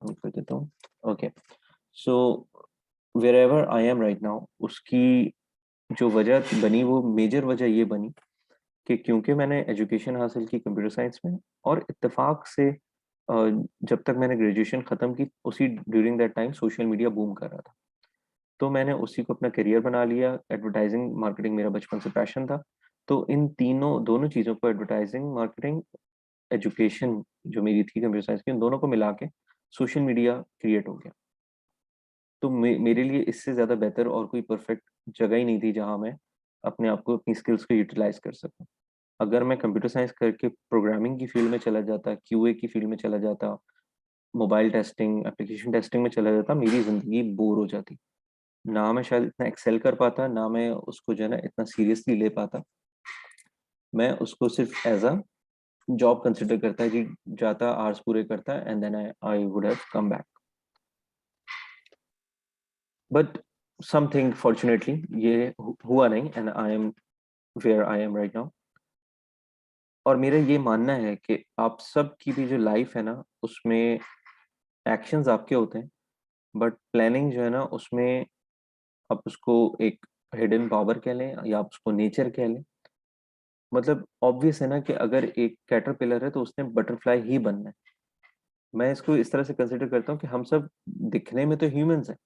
कर देता हूँ। Okay, so wherever I am right now, उसकी जो वजह बनी वो मेजर वजह ये बनी कि क्योंकि मैंने एजुकेशन हासिल की कंप्यूटर साइंस में, और इत्तेफाक से जब तक मैंने ग्रेजुएशन ख़त्म की उसी during that time social media boom कर रहा था। तो मैंने उसी को अपना करियर बना लिया। एडवर्टाइजिंग मार्केटिंग मेरा बचपन से पैशन था। तो इन तीनों दोनों चीज़ों को, एडवर्टाइजिंग, मार्केटिंग, एजुकेशन जो मेरी थी कंप्यूटर साइंस की, उन दोनों को मिला के सोशल मीडिया क्रिएट हो गया। तो मेरे लिए इससे ज़्यादा बेहतर और कोई परफेक्ट जगह ही नहीं थी जहाँ मैं अपने आप को, अपनी स्किल्स को यूटिलाइज कर सकूँ। अगर मैं कंप्यूटर साइंस करके प्रोग्रामिंग की फील्ड में चला जाता, क्यूए की फील्ड में चला जाता, मोबाइल टेस्टिंग, एप्लीकेशन टेस्टिंग में चला जाता, मेरी ज़िंदगी बोर हो जाती। ना मैं शायद इतना एक्सेल कर पाता, ना मैं उसको जो है ना इतना सीरियसली ले पाता। मैं उसको सिर्फ एज़ अ जॉब कंसिडर करता कि जाता, आवर्स पूरे करता, and then I I would have come back. But something fortunately ये हुआ नहीं, and I am where I am right now. और मेरा ये मानना है कि आप सब की भी जो लाइफ है ना, उसमें एक्शंस आपके होते हैं, बट प्लानिंग जो है ना उसमें आप उसको एक हिडन पावर कह लें या आप उसको नेचर कह लें। मतलब ऑब्वियस है ना कि अगर एक कैटरपिलर है तो उसने बटरफ्लाई ही बनना है। मैं इसको इस तरह से कंसिडर करता हूँ कि हम सब दिखने में तो ह्यूमंस हैं,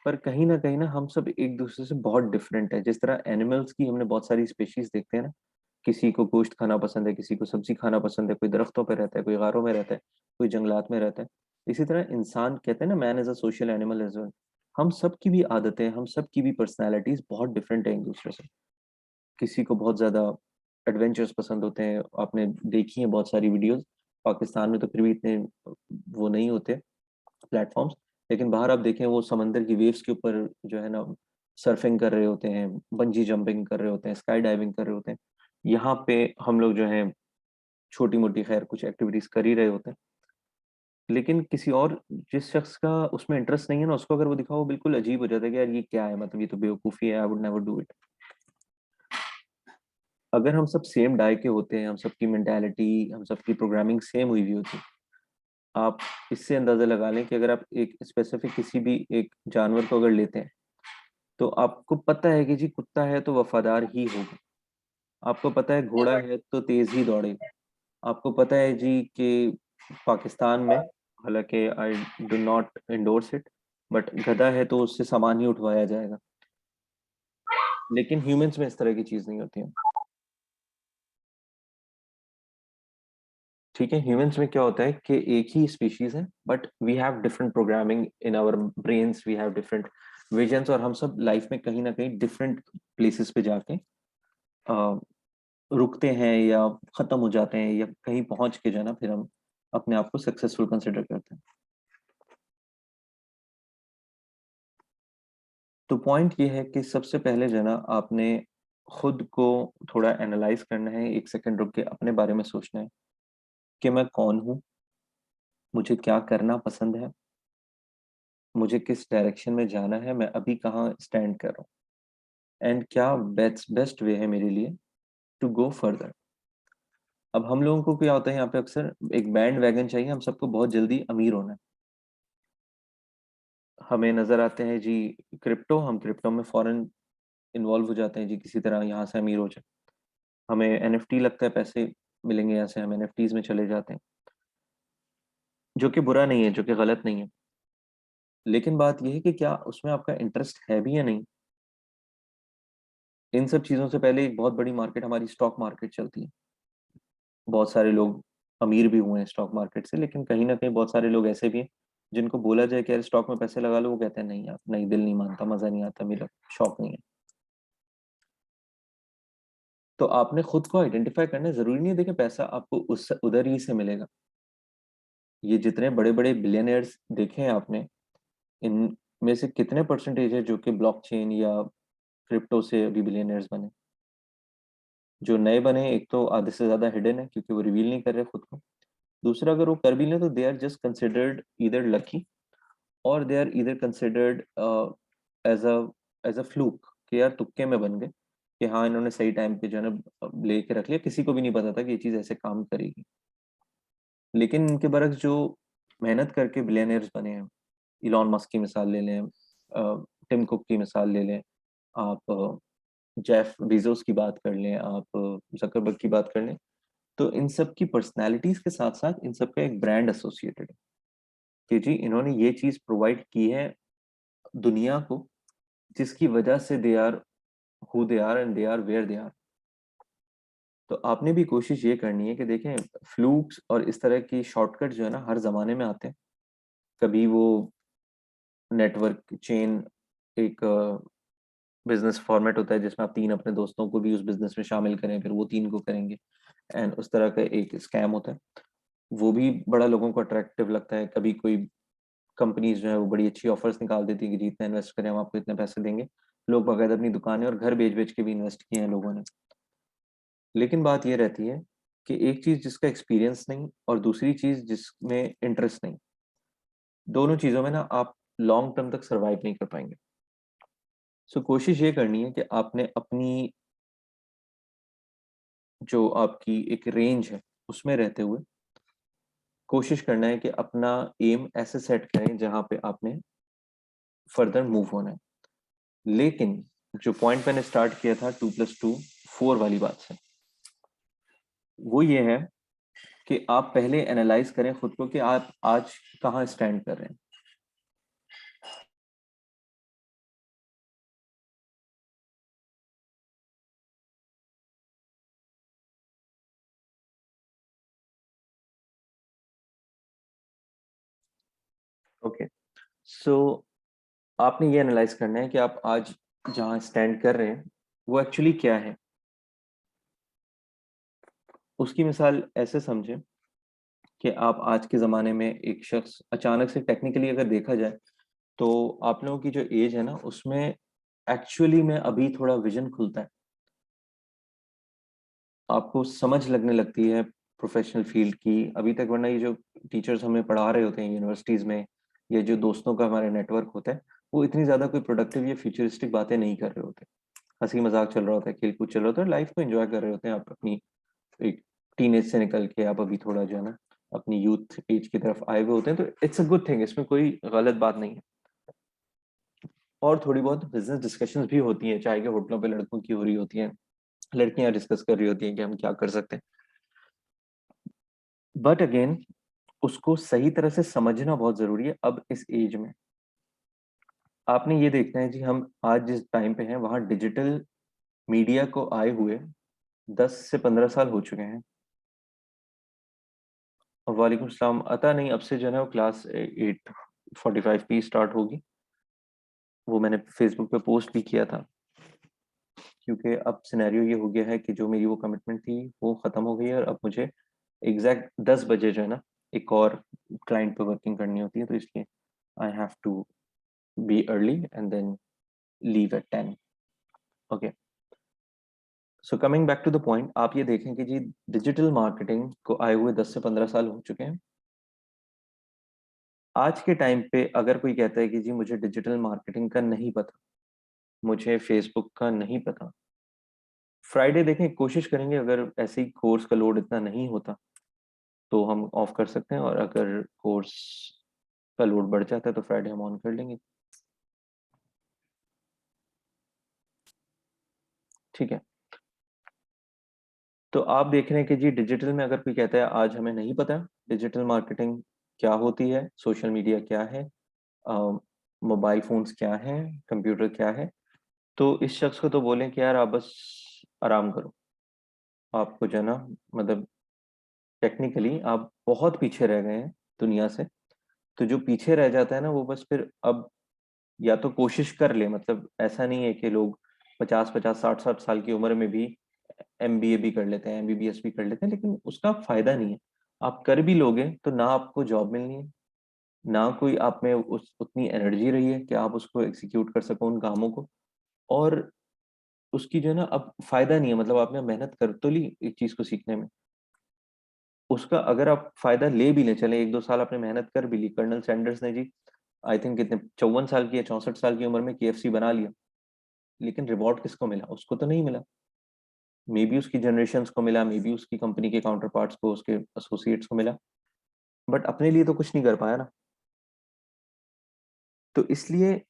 पर कहीं ना हम सब एक दूसरे से बहुत डिफरेंट है। जिस तरह एनिमल्स की हमने बहुत सारी स्पेशीज देखते हैं ना, किसी को गोश्त खाना पसंद है, किसी को सब्जी खाना पसंद है, कोई दरख्तों पर रहता है, कोई गारों में रहता है, कोई जंगलात में रहता है। इसी तरह इंसान, कहते हैं ना, man is a social animal as well. हम सब की भी आदतें, हम सब की भी पर्सनैलिटीज बहुत डिफरेंट है एक दूसरे से। किसी को बहुत ज़्यादा एडवेंचर्स पसंद होते हैं, आपने देखी हैं बहुत सारी वीडियोस। पाकिस्तान में तो फिर भी इतने वो नहीं होते प्लेटफॉर्म्स, लेकिन बाहर आप देखें वो समंदर की वेव्स के ऊपर जो है ना सर्फिंग कर रहे होते हैं, बंजी जंपिंग कर रहे होते हैं, स्काई डाइविंग कर रहे होते हैं। यहाँ पे हम लोग जो है छोटी मोटी खैर कुछ एक्टिविटीज कर ही रहे होते हैं। लेकिन किसी और, जिस शख्स का उसमें इंटरेस्ट नहीं है ना, उसको अगर वो दिखाओ वो बिल्कुल अजीब हो जाता है कि यार ये क्या है, मतलब ये तो बेवकूफ़ी है, I would never do it. अगर हम सब सेम डाई के होते हैं, हम सबकी मेंटालिटी, हम सबकी प्रोग्रामिंग सेम हुई हुई होती, आप इससे अंदाजा लगा लें कि अगर आप एक स्पेसिफिक किसी भी एक जानवर को अगर लेते हैं, तो आपको पता है कि जी कुत्ता है तो वफादार ही होगा, आपको पता है घोड़ा है तो तेज ही दौड़ेगा, आपको पता है जी कि पाकिस्तान में, हालांकि I do not endorse it, but गधा है तो उससे सामान ही उठवाया जाएगा। लेकिन ह्यूमंस में इस तरह की चीज नहीं होती है। ठीक है, ह्यूमंस में क्या होता है कि एक ही स्पीशीज है, but we have different programming in our brains, we have different visions, और हम सब लाइफ में कहीं ना कहीं डिफरेंट प्लेसेस पे जाके अ, रुकते हैं या खत्म हो जाते हैं, या कहीं पहुंच के जो है ना फिर हम अपने आप को सक्सेसफुल कंसिडर करते हैं। तो पॉइंट ये है कि सबसे पहले जो है ना आपने खुद को थोड़ा एनालाइज करना है, एक सेकंड रुक के अपने बारे में सोचना है कि मैं कौन हूँ, मुझे क्या करना पसंद है, मुझे किस डायरेक्शन में जाना है, मैं अभी कहाँ स्टैंड कर रहा हूँ, एंड क्या बेस्ट बेस्ट वे है मेरे लिए टू गो फर्दर। अब हम लोगों को क्या होता है यहाँ पे, अक्सर एक बैंड वैगन चाहिए, हम सबको बहुत जल्दी अमीर होना है। हमें नजर आते हैं जी क्रिप्टो, हम क्रिप्टो में फॉरेन इन्वॉल्व हो जाते हैं जी, किसी तरह यहाँ से अमीर हो जाए। हमें एनएफटी लगता है, पैसे मिलेंगे यहाँ से, हम एनएफटीज में चले जाते हैं, जो कि बुरा नहीं है, जो कि गलत नहीं है। लेकिन बात यह है कि क्या उसमें आपका इंटरेस्ट है भी या नहीं। इन सब चीज़ों से पहले एक बहुत बड़ी मार्केट, हमारी स्टॉक मार्केट चलती है। बहुत सारे लोग अमीर भी हुए हैं स्टॉक मार्केट से, लेकिन कहीं ना कहीं बहुत सारे लोग ऐसे भी हैं जिनको बोला जाए कि यार स्टॉक में पैसे लगा लो, वो कहते हैं नहीं यार, नहीं, दिल नहीं मानता, मजा नहीं आता, मेरा शौक नहीं है। तो आपने खुद को आइडेंटिफाई करना है। जरूरी नहीं है, देखिए पैसा आपको उस उधर ही से मिलेगा। ये जितने बड़े बड़े बिलियनर्स देखे हैं आपने, इनमें से कितने परसेंटेज है जो कि ब्लॉकचेन या क्रिप्टो से अभी बिलियनर्स बने। जो नए बने, एक तो आधे से ज्यादा हिडन है क्योंकि वो रिवील नहीं कर रहे खुद को। दूसरा, अगर वो कर भी लें तो they are just considered either lucky, और they are either considered as a as a fluke, कि यार तुक्के में बन गए, कि हाँ इन्होंने सही टाइम पे जो है ना लेके रख लिया, किसी को भी नहीं पता था कि ये चीज़ ऐसे काम करेगी। लेकिन इनके बरक्स जो मेहनत करके बिलियनियर्स बने हैं। इलॉन मस्क की मिसाल ले लें, टिम कुक की मिसाल ले लें, आप जेफ बेजोस की बात कर लें, आप जकरबर्ग की बात कर लें। तो इन सब की पर्सनैलिटीज के साथ साथ इन सब का एक ब्रांड एसोसिएटेड है कि जी इन्होंने ये चीज प्रोवाइड की है दुनिया को, जिसकी वजह से they are who they are and they are where they are. तो आपने भी कोशिश ये करनी है कि देखें, फ्लूक्स और इस तरह की शॉर्टकट जो है ना हर जमाने में आते हैं। कभी वो नेटवर्क चेन एक बिजनेस फॉर्मेट होता है जिसमें आप 3 अपने दोस्तों को भी उस बिजनेस में शामिल करें, फिर वो 3 को करेंगे, एंड उस तरह का एक स्कैम होता है। वो भी बड़ा लोगों को अट्रैक्टिव लगता है। कभी कोई कंपनीज जो है वो बड़ी अच्छी ऑफर्स निकाल देती है कि जितना इन्वेस्ट करें हम आपको इतने पैसे देंगे। लोग बाकायदा अपनी दुकानें और घर बेच बेच के भी इन्वेस्ट किए हैं लोगों ने। लेकिन बात ये रहती है कि एक चीज जिसका एक्सपीरियंस नहीं और दूसरी चीज जिसमें इंटरेस्ट नहीं, दोनों चीजों में ना आप लॉन्ग टर्म तक सरवाइव नहीं कर पाएंगे। सो कोशिश ये करनी है कि आपने अपनी जो आपकी एक रेंज है उसमें रहते हुए कोशिश करना है कि अपना एम ऐसे सेट करें जहां पे आपने फर्दर मूव होना है। लेकिन जो पॉइंट मैंने स्टार्ट किया था 2+2 4 वाली बात से, वो ये है कि आप पहले एनालाइज करें खुद को कि आप आज कहाँ स्टैंड कर रहे हैं। ओके, सो आपने ये एनालाइज करना है कि आप आज जहाँ स्टैंड कर रहे हैं वो एक्चुअली क्या है। उसकी मिसाल ऐसे समझें कि आप आज के ज़माने में एक शख्स अचानक से, टेक्निकली अगर देखा जाए तो आप लोगों की जो एज है ना उसमें एक्चुअली में अभी थोड़ा विजन खुलता है, आपको समझ लगने लगती है प्रोफेशनल फील्ड की अभी तक। वरना ये जो टीचर्स हमें पढ़ा रहे होते हैं यूनिवर्सिटीज में, या जो दोस्तों का हमारा नेटवर्क होता है, वो इतनी ज्यादा कोई प्रोडक्टिव या फ्यूचरिस्टिक बातें नहीं कर रहे होते। हंसी मजाक चल रहा होता है, खेल कूद चल रहा होता है, लाइफ को एंजॉय कर रहे होते हैं। आप अपनी एक टीनेज से निकल के आप अभी थोड़ा जो है ना अपनी यूथ एज की तरफ आए हुए होते हैं, तो इट्स अ गुड थिंग, इसमें कोई गलत बात नहीं है। और थोड़ी बहुत बिजनेस डिस्कशंस भी होती हैं, चाहे कि होटलों पे लड़कों की हो रही होती हैं, लड़कियां डिस्कस कर रही होती हैं कि हम क्या कर सकते हैं। बट अगेन उसको सही तरह से समझना बहुत जरूरी है। अब इस एज में आपने ये देखना है जी, हम आज जिस टाइम पे हैं वहां डिजिटल मीडिया को आए हुए 10 से 15 साल हो चुके हैं। और वालेकुम सलाम, अता नहीं अब से जो है ना वो क्लास 8:45 स्टार्ट होगी। वो मैंने फेसबुक पे पोस्ट भी किया था, क्योंकि अब सिनेरियो ये हो गया है कि जो मेरी वो कमिटमेंट थी वो ख़त्म हो गई है, और अब मुझे एग्जैक्ट 10 बजे जो है ना एक और क्लाइंट पे वर्किंग करनी होती है, तो इसलिए I have to be early and then leave at 10। Okay, so coming back to the point, आप ये देखें कि जी डिजिटल मार्केटिंग को आए हुए 10 से 15 साल हो चुके हैं। आज के टाइम पे अगर कोई कहता है कि जी मुझे डिजिटल मार्केटिंग का नहीं पता, मुझे फेसबुक का नहीं पता, फ्राइडे देखें, कोशिश करेंगे अगर ऐसे ही कोर्स का लोड इतना नहीं होता तो हम ऑफ कर सकते हैं, और अगर कोर्स का लोड बढ़ जाता है तो फ्राइडे हम ऑन कर लेंगे। ठीक है, तो आप देख रहे हैं कि जी डिजिटल में अगर कोई कहता है आज हमें नहीं पता डिजिटल मार्केटिंग क्या होती है, सोशल मीडिया क्या है, मोबाइल फोन्स क्या हैं, कंप्यूटर क्या है, तो इस शख्स को तो बोलें कि यार आप बस आराम करो। आपको जो है ना मतलब टेक्निकली आप बहुत पीछे रह गए हैं दुनिया से। तो जो पीछे रह जाता है ना वो बस फिर अब या तो कोशिश कर ले, मतलब ऐसा नहीं है कि लोग 50-50 60-60 साल की उम्र में भी एमबीए भी कर लेते हैं, एमबीबीएस भी कर लेते हैं, लेकिन उसका फायदा नहीं है। आप कर भी लोगे तो ना आपको जॉब मिलनी है, ना कोई आप में उस उतनी एनर्जी रही है कि आप उसको एग्जीक्यूट कर सको उन कामों को। और उसकी जो है ना अब फायदा नहीं है, मतलब आपने मेहनत कर तो ली एक चीज को सीखने में, उसका अगर आप फायदा ले भी ले चले 1-2 साल आपने मेहनत कर भी ली। कर्नल सैंडर्स ने जी आई थिंक कितने 54 साल की या 64 साल की उम्र में केएफसी बना लिया, लेकिन रिवॉर्ड किसको मिला? उसको तो नहीं मिला। मे बी उसकी जनरेशन को मिला, मे बी उसकी कंपनी के काउंटर पार्ट्स को, उसके एसोसिएट्स को मिला, बट अपने लिए तो कुछ नहीं कर पाया ना। तो इसलिए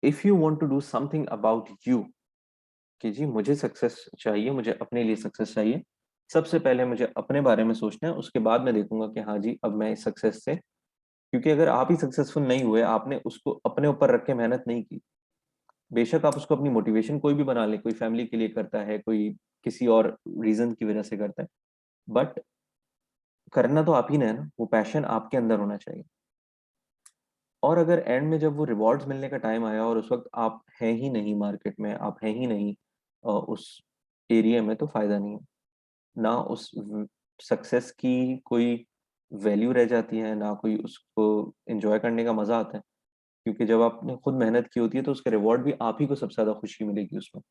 if you want to do something about you, कि जी मुझे सक्सेस चाहिए, मुझे अपने लिए सक्सेस चाहिए, सबसे पहले मुझे अपने बारे में सोचना है, उसके बाद मैं देखूंगा कि हाँ जी अब मैं इस सक्सेस से, क्योंकि अगर आप ही सक्सेसफुल नहीं हुए, आपने उसको अपने ऊपर रख के मेहनत नहीं की, बेशक आप उसको अपनी मोटिवेशन कोई भी बना ले, कोई फैमिली के लिए करता है, कोई किसी और रीजन की वजह से करता है, बट करना तो आप ही ने है ना, वो पैशन आपके अंदर होना चाहिए। और अगर एंड में जब वो रिवॉर्ड्स मिलने का टाइम आया और उस वक्त आप हैं ही नहीं मार्केट में, आप हैं ही नहीं उस एरिया में, तो फायदा नहीं है ना। उस सक्सेस की कोई वैल्यू रह जाती है ना, कोई उसको एंजॉय करने का मजा आता है, क्योंकि जब आपने खुद मेहनत की होती है तो उसका रिवॉर्ड भी आप ही को सबसे ज्यादा खुशी मिलेगी उसमें।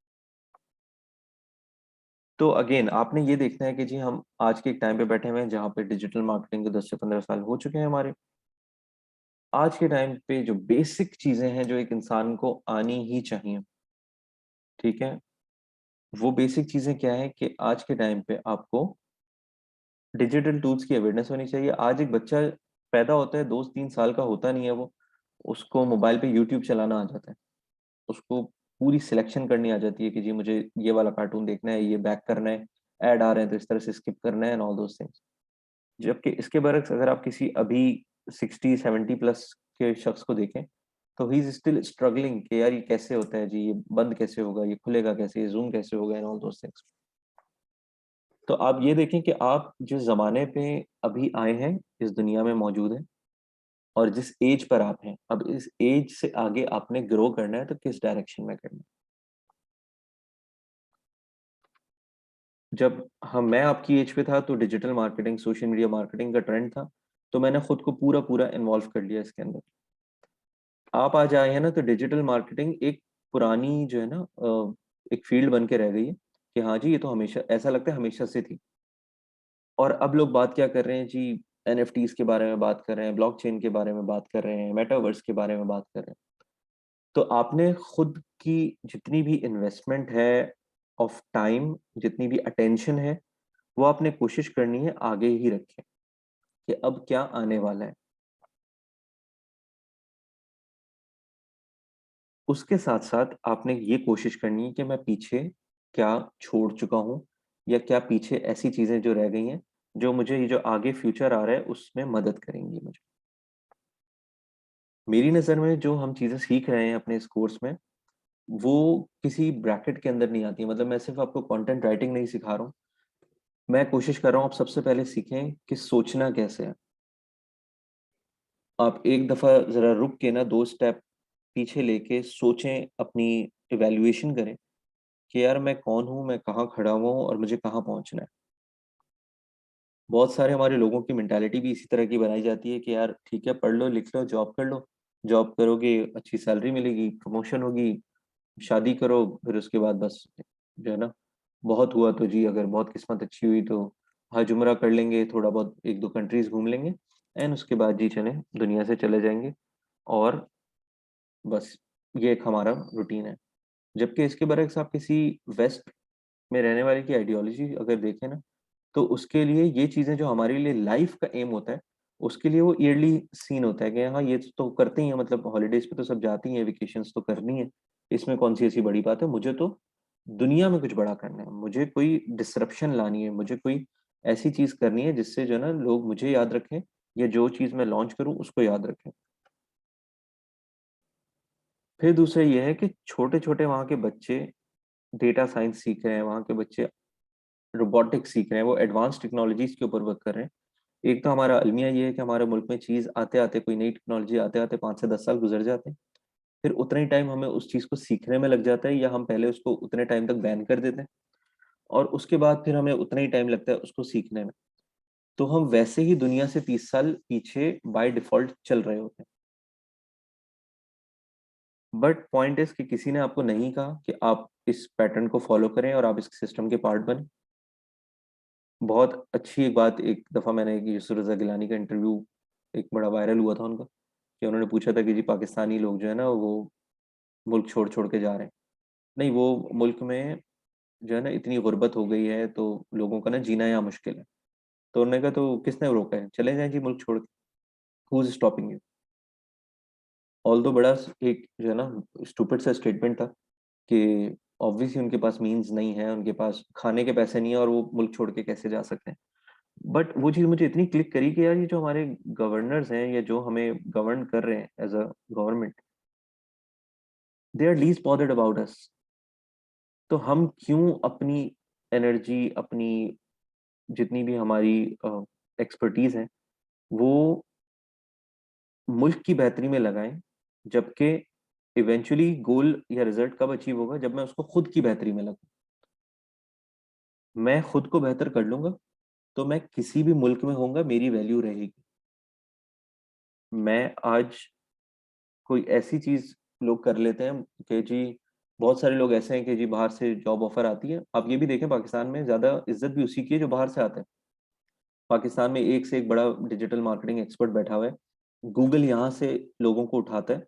तो अगेन आपने ये देखना है कि जी हम आज के एक टाइम पे बैठे हुए हैं जहाँ पे डिजिटल मार्केटिंग के 10 से 15 साल हो चुके हैं हमारे। आज के टाइम पे जो बेसिक चीजें हैं जो एक इंसान को आनी ही चाहिए, ठीक है, वो बेसिक चीजें क्या है कि आज के टाइम पे आपको डिजिटल टूल्स की अवेयरनेस होनी चाहिए। आज एक बच्चा पैदा होता है, 2-3 साल का होता नहीं है वो, उसको मोबाइल पे यूट्यूब चलाना आ जाता है, उसको पूरी सिलेक्शन करनी आ जाती है कि जी मुझे ये वाला कार्टून देखना है, ये बैक करना है, ऐड आ रहे हैं तो इस तरह से स्किप करना है एंड ऑल दोस थिंग्स। जबकि इसके बरक्स अगर आप किसी अभी 60-70 प्लस के शख्स को देखें, तो ही इज स्टिल स्ट्रगलिंग कि यार ये कैसे होता है जी, ये बंद कैसे होगा, ये खुलेगा कैसे, ये जूम कैसे होगा एंड ऑल दोस थिंग्स। तो आप ये देखें कि आप जिस जमाने पे अभी आए हैं, इस दुनिया में मौजूद हैं, और जिस एज पर आप हैं, अब इस एज से आगे आपने ग्रो करना है तो किस डायरेक्शन में करना है। जब हम मैं आपकी एज पे था तो digital marketing, social media marketing का ट्रेंड था, तो मैंने खुद को पूरा पूरा इन्वॉल्व कर लिया इसके अंदर। आप आज आए हैं ना, तो डिजिटल मार्केटिंग एक पुरानी जो है ना एक फील्ड बन के रह गई है कि हाँ जी ये तो हमेशा ऐसा लगता है हमेशा से थी। और अब लोग बात क्या कर रहे हैं जी, एनएफटीज के बारे में बात कर रहे हैं, ब्लॉकचेन के बारे में बात कर रहे हैं, मेटावर्स के बारे में बात कर रहे हैं। तो आपने खुद की जितनी भी इन्वेस्टमेंट है ऑफ टाइम, जितनी भी अटेंशन है, वो आपने कोशिश करनी है आगे ही रखें कि अब क्या आने वाला है। उसके साथ साथ आपने ये कोशिश करनी है कि मैं पीछे क्या छोड़ चुका हूँ, या क्या पीछे ऐसी चीजें जो रह गई हैं जो मुझे ये जो आगे फ्यूचर आ रहा है उसमें मदद करेंगी मुझे। मेरी नज़र में जो हम चीज़ें सीख रहे हैं अपने इस कोर्स में, वो किसी ब्रैकेट के अंदर नहीं आती। मतलब मैं सिर्फ आपको कंटेंट राइटिंग नहीं सिखा रहा हूँ, मैं कोशिश कर रहा हूँ आप सबसे पहले सीखें कि सोचना कैसे है। आप एक दफ़ा ज़रा रुक के ना 2 स्टेप पीछे लेके सोचें, अपनी इवैल्यूएशन करें कि यार मैं कौन हूँ, मैं कहाँ खड़ा हुआ हूँ और मुझे कहाँ पहुँचना है। बहुत सारे हमारे लोगों की मेंटालिटी भी इसी तरह की बनाई जाती है कि यार ठीक है, पढ़ लो, लिख लो, जॉब कर लो, जॉब करोगे, अच्छी सैलरी मिलेगी, प्रमोशन होगी, शादी करो, फिर उसके बाद बस जो है ना, बहुत हुआ तो जी अगर बहुत किस्मत अच्छी हुई तो हज उम्रा कर लेंगे, थोड़ा बहुत 1-2 कंट्रीज घूम लेंगे, एंड उसके बाद जी चले दुनिया से चले जाएंगे, और बस ये एक हमारा रूटीन है। जबकि इसके बरक्स आप किसी वेस्ट में रहने वाले की आइडियोलॉजी अगर देखें ना, तो उसके लिए ये चीज़ें जो हमारे लिए लाइफ का एम होता है, उसके लिए वो ईयरली सीन होता है कि हाँ ये तो करते ही हैं, मतलब हॉलीडेज पे तो सब जाती हैं, वेकेशंस तो करनी है, इसमें कौन सी ऐसी बड़ी बात है। मुझे तो दुनिया में कुछ बड़ा करना है, मुझे कोई डिसरप्शन लानी है, मुझे कोई ऐसी चीज़ करनी है जिससे जो है ना लोग मुझे याद रखें, या जो चीज़ मैं लॉन्च करूँ उसको याद रखें। फिर दूसरा ये है कि छोटे-छोटे वहाँ के बच्चे डेटा साइंस सीख रहे हैं, वहाँ के बच्चे रोबोटिक्स सीख रहे हैं, वो एडवांस टेक्नोलॉजीज़ के ऊपर वर्क कर रहे हैं। एक तो हमारा अलमिया ये है कि हमारे मुल्क में चीज़ आते-आते, कोई नई टेक्नोलॉजी आते-आते 5 से 10 साल गुज़र जाते हैं। फिर उतना ही टाइम हमें उस चीज़ को सीखने में लग जाता है, या हम पहले उसको उतने टाइम तक बैन कर देते हैं, और उसके बाद फिर हमें उतना ही टाइम लगता है उसको सीखने में। तो हम वैसे ही दुनिया से 30 साल पीछे बाय डिफ़ॉल्ट चल रहे होते हैं। बट पॉइंट इज़ कि किसी ने आपको नहीं कहा कि आप इस पैटर्न को फ़ॉलो करें और आप इस सिस्टम के पार्ट बनें। बहुत अच्छी एक बात एक दफ़ा मैंने एक यूसुफ रज़ा गिलानी का इंटरव्यू एक बड़ा वायरल हुआ था उनका, कि उन्होंने पूछा था कि जी पाकिस्तानी लोग जो है ना वो मुल्क छोड़-छोड़ के जा रहे हैं। नहीं, वो मुल्क में जो है ना इतनी गुर्बत हो गई है तो लोगों का ना जीना यहाँ मुश्किल है। तो उन्होंने कहा तो किसने रोका है? चले जाएँ जी मुल्क छोड़ के। Who is stopping you? Although बड़ा एक जो है ना स्टूपिड सा स्टेटमेंट था कि ऑब्वियसली उनके पास मीन्स नहीं है, उनके पास खाने के पैसे नहीं है और वो मुल्क छोड़ के कैसे जा सकते हैं। बट वो चीज़ मुझे इतनी क्लिक करी कि यार ये जो हमारे गवर्नर्स हैं या जो हमें गवर्न कर रहे हैं as a government, they are least bothered about us. तो हम क्यों अपनी एनर्जी, अपनी जितनी भी हमारी एक्सपर्टीज है, वो मुल्क की बेहतरी में लगाएं, जबकि इवेंचुअली गोल या रिजल्ट कब अचीव होगा? जब मैं उसको खुद की बेहतरी में लगूं। मैं खुद को बेहतर कर लूंगा तो मैं किसी भी मुल्क में होऊंगा, मेरी वैल्यू रहेगी। मैं आज कोई ऐसी चीज लोग कर लेते हैं कि जी, बहुत सारे लोग ऐसे हैं कि जी बाहर से जॉब ऑफर आती है। आप ये भी देखें, पाकिस्तान में ज्यादा इज्जत भी उसी की है जो बाहर से आते हैं। पाकिस्तान में एक से एक बड़ा डिजिटल मार्केटिंग एक्सपर्ट बैठा हुआ है। गूगल यहाँ से लोगों को उठाता है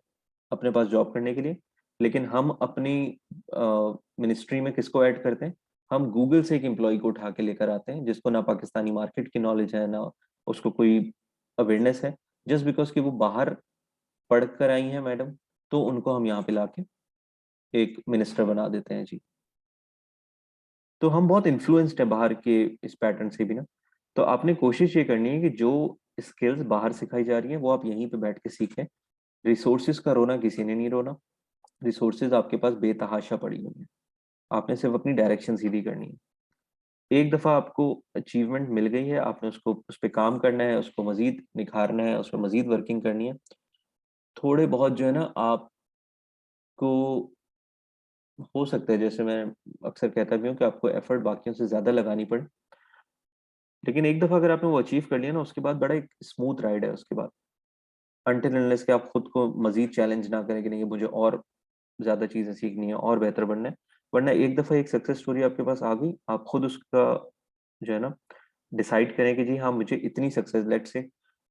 अपने पास जॉब करने के लिए। लेकिन हम अपनी मिनिस्ट्री में किसको ऐड करते हैं? हम गूगल से एक एम्प्लॉय को उठा के लेकर आते हैं जिसको ना पाकिस्तानी मार्केट की नॉलेज है, ना उसको कोई अवेयरनेस है। जस्ट बिकॉज कि वो बाहर पढ़ कर आई हैं मैडम, तो उनको हम यहाँ पे लाके एक मिनिस्टर बना देते हैं जी। तो हम बहुत इन्फ्लुएंस्ड है बाहर के इस पैटर्न से भी ना। तो आपने कोशिश ये करनी है कि जो स्किल्स बाहर सिखाई जा रही है वो आप यहीं पे बैठ के सीखें। रिसोर्सेज का रोना किसी ने नहीं रोना। रिसोर्सेज आपके पास बेतहाशा पड़ी हुई है। आपने सिर्फ अपनी डायरेक्शन सीधी करनी है। एक दफा आपको अचीवमेंट मिल गई है, आपने उसको उस पर काम करना है, उसको मजीद निखारना है, उस पर मजीद वर्किंग करनी है। थोड़े बहुत जो है ना आपको, हो सकता है जैसे मैं अक्सर कहता भी हूँ कि आपको एफर्ट बाकियों से ज्यादा लगानी पड़े। लेकिन एक दफा अगर आपने वो अचीव कर लिया ना, उसके बाद बड़ा एक स्मूथ राइड है उसके बाद। अनटिल अनलेस कि आप खुद को मजीद चैलेंज ना करें कि नहीं मुझे और ज्यादा चीजें सीखनी है और बेहतर बनना है। वरना एक दफा एक सक्सेस स्टोरी आपके पास आ गई, आप खुद उसका जो है ना डिसाइड करें कि जी हाँ मुझे इतनी सक्सेस, लेट से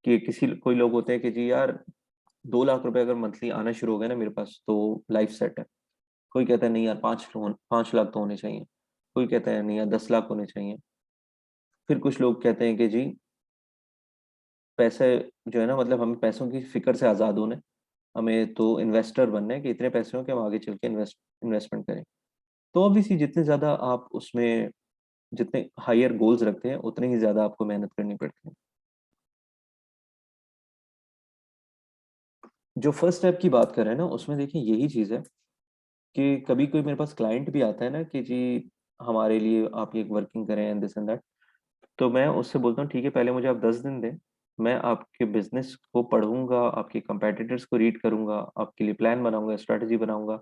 कि किसी कोई लोग होते हैं कि जी यार 2 लाख रुपए अगर मंथली आना शुरू हो गए ना मेरे पास तो लाइफ सेट है। कोई कहता है नहीं यार 5 लाख तो होने चाहिए। कोई कहता है नहीं यार 10 लाख होने चाहिए। फिर कुछ लोग कहते हैं कि जी पैसे जो है ना, मतलब हमें पैसों की फिक्र से आज़ाद होना है। हमें तो इन्वेस्टर बनना है कि इतने पैसे हो कि हम आगे चल के इन्वेस्टमेंट करें। तो ऑब्वियसली जितने ज़्यादा आप उसमें, जितने हायर गोल्स रखते हैं उतने ही ज़्यादा आपको मेहनत करनी पड़ती है। जो फर्स्ट स्टेप की बात कर रहे हैं ना, उसमें देखिए यही चीज़ है कि कभी कोई मेरे पास क्लाइंट भी आता है ना कि जी हमारे लिए आप ये वर्किंग करें एंड दिस एंड दैट। तो मैं उससे बोलता हूँ ठीक है, पहले मुझे आप 10 दिन दें। मैं आपके बिजनेस को पढ़ूंगा, आपके कंपेटिटर्स को रीड करूंगा, आपके लिए प्लान बनाऊंगा, स्ट्रेटजी बनाऊंगा,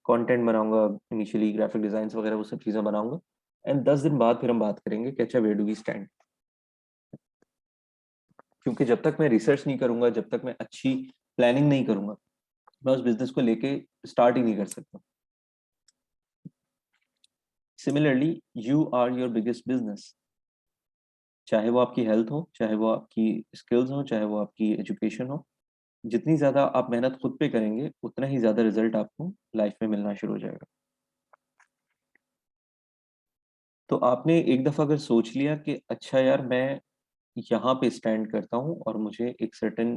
कंटेंट बनाऊंगा, इनिशियली ग्राफिक डिजाइन वगैरह वो सब चीज़ें बनाऊंगा। एंड 10 दिन बाद फिर हम बात करेंगे कि अच्छा वेयर डू वी स्टैंड। क्योंकि जब तक मैं रिसर्च नहीं करूंगा, जब तक मैं अच्छी प्लानिंग नहीं करूंगा, मैं उस बिजनेस को लेके स्टार्ट ही नहीं कर सकता। Similarly, you are your biggest business. चाहे वो आपकी हेल्थ हो, चाहे वो आपकी स्किल्स हो, चाहे वो आपकी एजुकेशन हो। जितनी ज्यादा आप मेहनत खुद पे करेंगे उतना ही ज्यादा रिजल्ट आपको लाइफ में मिलना शुरू हो जाएगा। तो आपने एक दफा अगर सोच लिया कि अच्छा यार मैं यहाँ पे स्टैंड करता हूँ और मुझे एक सर्टेन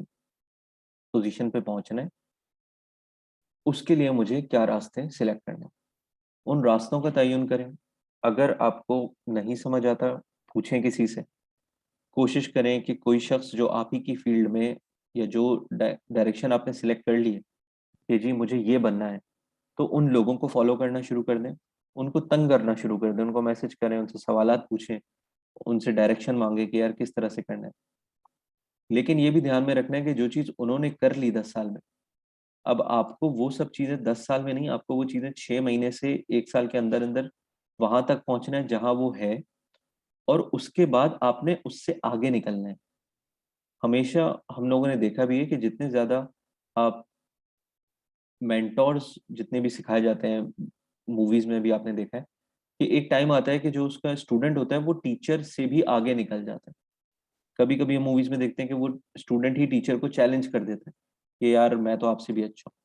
पोजीशन पे पहुंचना है, उसके लिए मुझे क्या रास्ते सिलेक्ट करने हैं, उन रास्तों का तयन करें। अगर आपको नहीं समझ आता, पूछें किसी से। कोशिश करें कि कोई शख्स जो आप ही की फील्ड में, या जो डायरेक्शन आपने सिलेक्ट कर ली है कि जी मुझे ये बनना है, तो उन लोगों को फॉलो करना शुरू कर दें। उनको तंग करना शुरू कर दें, उनको मैसेज करें, उनसे सवालात पूछें, उनसे डायरेक्शन मांगे कि यार किस तरह से करना है। लेकिन ये भी ध्यान में रखना है कि जो चीज़ उन्होंने कर ली 10 साल में, अब आपको वो सब चीज़ें 10 साल में नहीं, आपको वो चीज़ें 6 महीने से 1 साल के अंदर अंदर वहां तक पहुंचना है जहां वो है। और उसके बाद आपने उससे आगे निकलना है। हमेशा हम लोगों ने देखा भी है कि जितने ज्यादा आप मेंटोर्स जितने भी सिखाए जाते हैं, मूवीज में भी आपने देखा है कि एक टाइम आता है कि जो उसका स्टूडेंट होता है वो टीचर से भी आगे निकल जाता है। कभी कभी हम मूवीज में देखते हैं कि वो स्टूडेंट ही टीचर को चैलेंज कर देता है कि यार मैं तो आपसे भी अच्छा हूँ।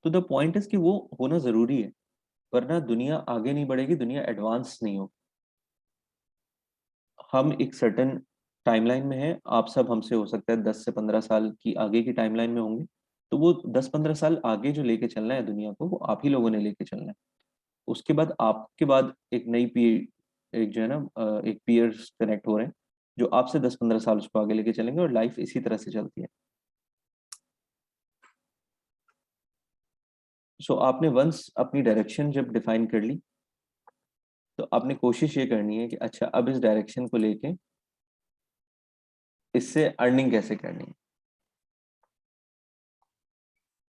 तो द पॉइंट इज कि वो होना जरूरी है, वरना दुनिया आगे नहीं बढ़ेगी, दुनिया एडवांस नहीं होगी। हम एक सर्टन टाइमलाइन में है, आप सब हमसे हो सकता है 10 से 15 साल की आगे की टाइमलाइन में होंगे, तो वो 10-15 साल आगे जो लेके चलना है दुनिया को, वो आप ही लोगों ने लेके चलना है। उसके बाद आपके बाद एक नई पी एक जो है ना एक पीयर्स कनेक्ट हो रहे हैं, जो आपसे 10-15 साल उसको आगे लेके चलेंगे और लाइफ इसी तरह से चलती है। सो आपने वंस अपनी डायरेक्शन जब डिफाइन कर ली, तो आपने कोशिश ये करनी है कि अच्छा अब इस डायरेक्शन को लेके इससे अर्निंग कैसे करनी है।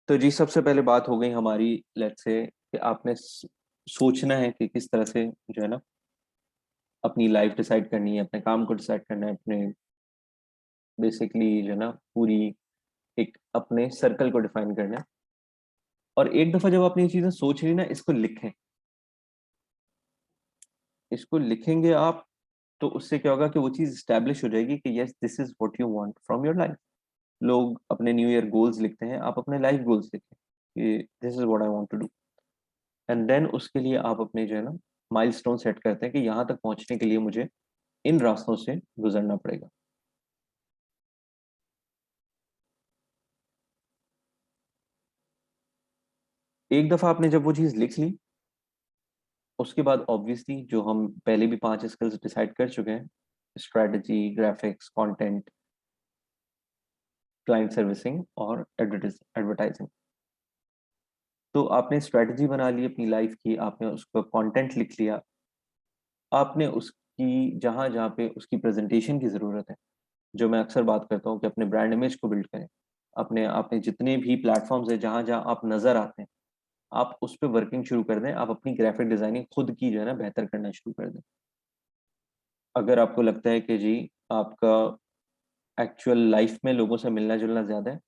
तो जी सबसे पहले बात हो गई हमारी, लेट्स से कि आपने सोचना है कि किस तरह से जो है ना अपनी लाइफ डिसाइड करनी है, अपने काम को डिसाइड करना है, अपने बेसिकली जो है ना पूरी एक अपने सर्कल को डिफाइन करना है। और एक दफा जब आपने ये चीजें सोच ली ना, इसको लिखें। इसको लिखेंगे आप, तो उससे क्या होगा कि वो चीज स्टैब्लिश हो जाएगी कि yes this is what you want from your life. लोग अपने न्यू ईयर गोल्स लिखते हैं, आप अपने लाइफ गोल्स लिखें कि this is what I want to do. And then उसके लिए आप अपने जो है ना माइलस्टोन सेट करते हैं कि यहाँ तक पहुंचने के लिए मुझे इन रास्तों से गुजरना पड़ेगा। एक दफा आपने जब वो चीज लिख ली, उसके बाद ऑब्वियसली जो हम पहले भी 5 स्किल्स डिसाइड कर चुके हैं, strategy, graphics, content, client servicing और एडवर्टाइजिंग। तो आपने स्ट्रेटजी बना ली अपनी लाइफ की, आपने उसका कंटेंट लिख लिया, आपने उसकी जहाँ जहाँ पे उसकी प्रेजेंटेशन की ज़रूरत है, जो मैं अक्सर बात करता हूँ कि अपने ब्रांड इमेज को बिल्ड करें। अपने आपने जितने भी प्लेटफॉर्म्स है जहाँ जहाँ आप नज़र आते हैं, आप उस पर वर्किंग शुरू कर दें। आप अपनी ग्राफिक डिजाइनिंग खुद की जो है ना बेहतर करना शुरू कर दें। अगर आपको लगता है कि जी आपका एक्चुअल लाइफ में लोगों से मिलना जुलना ज़्यादा है,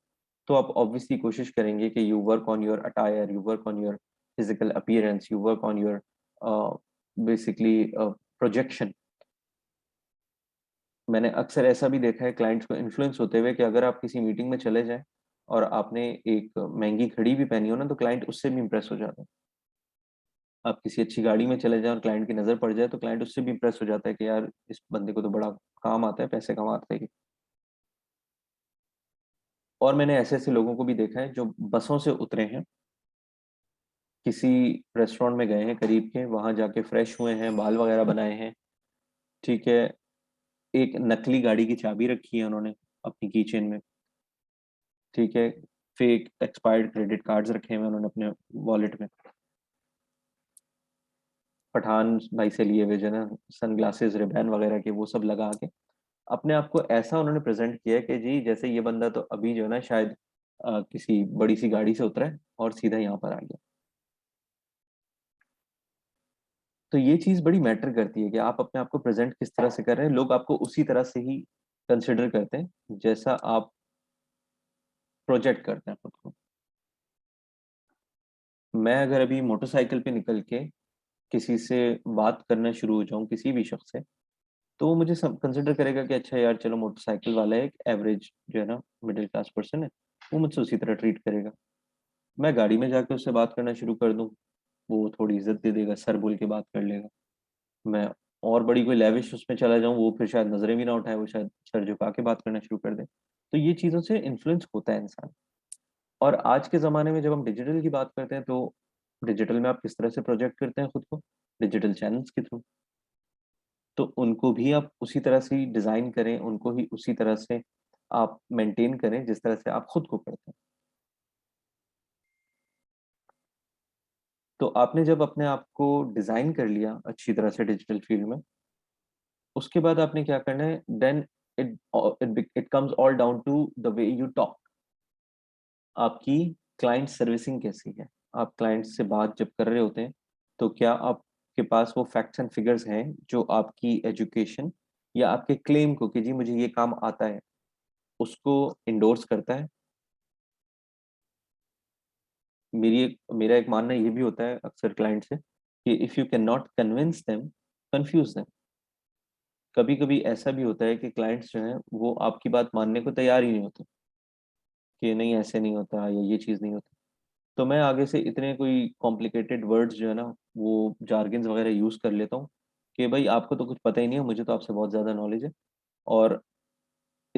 तो आप ऑब्वियसली कोशिश करेंगे कि you work on your attire, you work on your physical appearance, you work on your basically projection. मैंने अक्सर ऐसा भी देखा है क्लाइंट्स को इन्फ्लुएंस होते हुए कि अगर आप किसी मीटिंग में चले जाएं और आपने एक महंगी घड़ी भी पहनी हो ना, तो क्लाइंट उससे भी इंप्रेस हो जाता है। आप किसी अच्छी गाड़ी में चले जाएं और क्लाइंट की नज़र पड़ जाए, तो क्लाइंट उससे भी इंप्रेस हो जाता है कि यार इस बंदे को तो बड़ा काम आता है, पैसे कमाते हैं। और मैंने ऐसे ऐसे लोगों को भी देखा है जो बसों से उतरे हैं, किसी रेस्टोरेंट में गए हैं करीब के, वहां जाके फ्रेश हुए हैं, बाल वगैरह बनाए हैं, ठीक है, एक नकली गाड़ी की चाबी रखी है उन्होंने अपनी की चेन में, ठीक है, फेक एक्सपायर्ड क्रेडिट कार्ड्स रखे हुए उन्होंने अपने वॉलेट में, पठान भाई से लिए हुए जो है ना सन ग्लासेस, रिबन वगैरह के, वो सब लगा के अपने आप को ऐसा उन्होंने प्रेजेंट किया है कि जी जैसे ये बंदा तो अभी जो है ना शायद किसी बड़ी सी गाड़ी से उतरा है और सीधा यहाँ पर आ गया। तो ये चीज बड़ी मैटर करती है कि आप अपने आप को प्रेजेंट किस तरह से कर रहे हैं। लोग आपको उसी तरह से ही कंसिडर करते हैं जैसा आप प्रोजेक्ट करते हैं खुद को। मैं अगर अभी मोटरसाइकिल पे निकल के किसी से बात करना शुरू हो जाऊं, किसी भी शख्स से, तो वो मुझे कंसिडर करेगा कि अच्छा यार चलो मोटरसाइकिल वाला है, एक एवरेज जो है ना मिडिल क्लास पर्सन है, वो मुझसे उसी तरह ट्रीट करेगा। मैं गाड़ी में जाके उससे बात करना शुरू कर दूं, वो थोड़ी इज्जत दे देगा, सर बोल के बात कर लेगा। मैं और बड़ी कोई लेविश उसमें चला जाऊं, वो फिर शायद नजरें भी ना उठाए, वो शायद सर झुका के बात करना शुरू कर दे। तो ये चीज़ों से इन्फ्लुएंस होता है इंसान। और आज के ज़माने में जब हम डिजिटल की बात करते हैं, तो डिजिटल में आप किस तरह से प्रोजेक्ट करते हैं खुद को? डिजिटल चैनल्स के थ्रू। तो उनको भी आप उसी तरह से ही डिज़ाइन करें, उनको ही उसी तरह से आप मेंटेन करें जिस तरह से आप खुद को करते हैं। तो आपने जब अपने आप को डिज़ाइन कर लिया अच्छी तरह से डिजिटल फील्ड में, उसके बाद आपने क्या करना है, then it it comes all down to the way you talk. आपकी क्लाइंट सर्विसिंग कैसी है? आप क्लाइंट से बात जब कर रहे होते हैं, तो क्या आपके पास वो फैक्ट्स एंड फिगर्स हैं जो आपकी एजुकेशन या आपके क्लेम को कि जी मुझे ये काम आता है, उसको इंडोर्स करता है? मेरा एक मानना ये भी होता है अक्सर क्लाइंट से कि if you can not convince them, confuse them. कभी कभी ऐसा भी होता है कि क्लाइंट्स जो हैं वो आपकी बात मानने को तैयार ही नहीं होते कि नहीं ऐसे नहीं होता या ये चीज़ नहीं होती। तो मैं आगे से इतने कोई कॉम्प्लिकेटेड वर्ड्स जो है ना, वो जार्गन्स वगैरह यूज़ कर लेता हूँ कि भाई आपको तो कुछ पता ही नहीं है, मुझे तो आपसे बहुत ज़्यादा नॉलेज है। और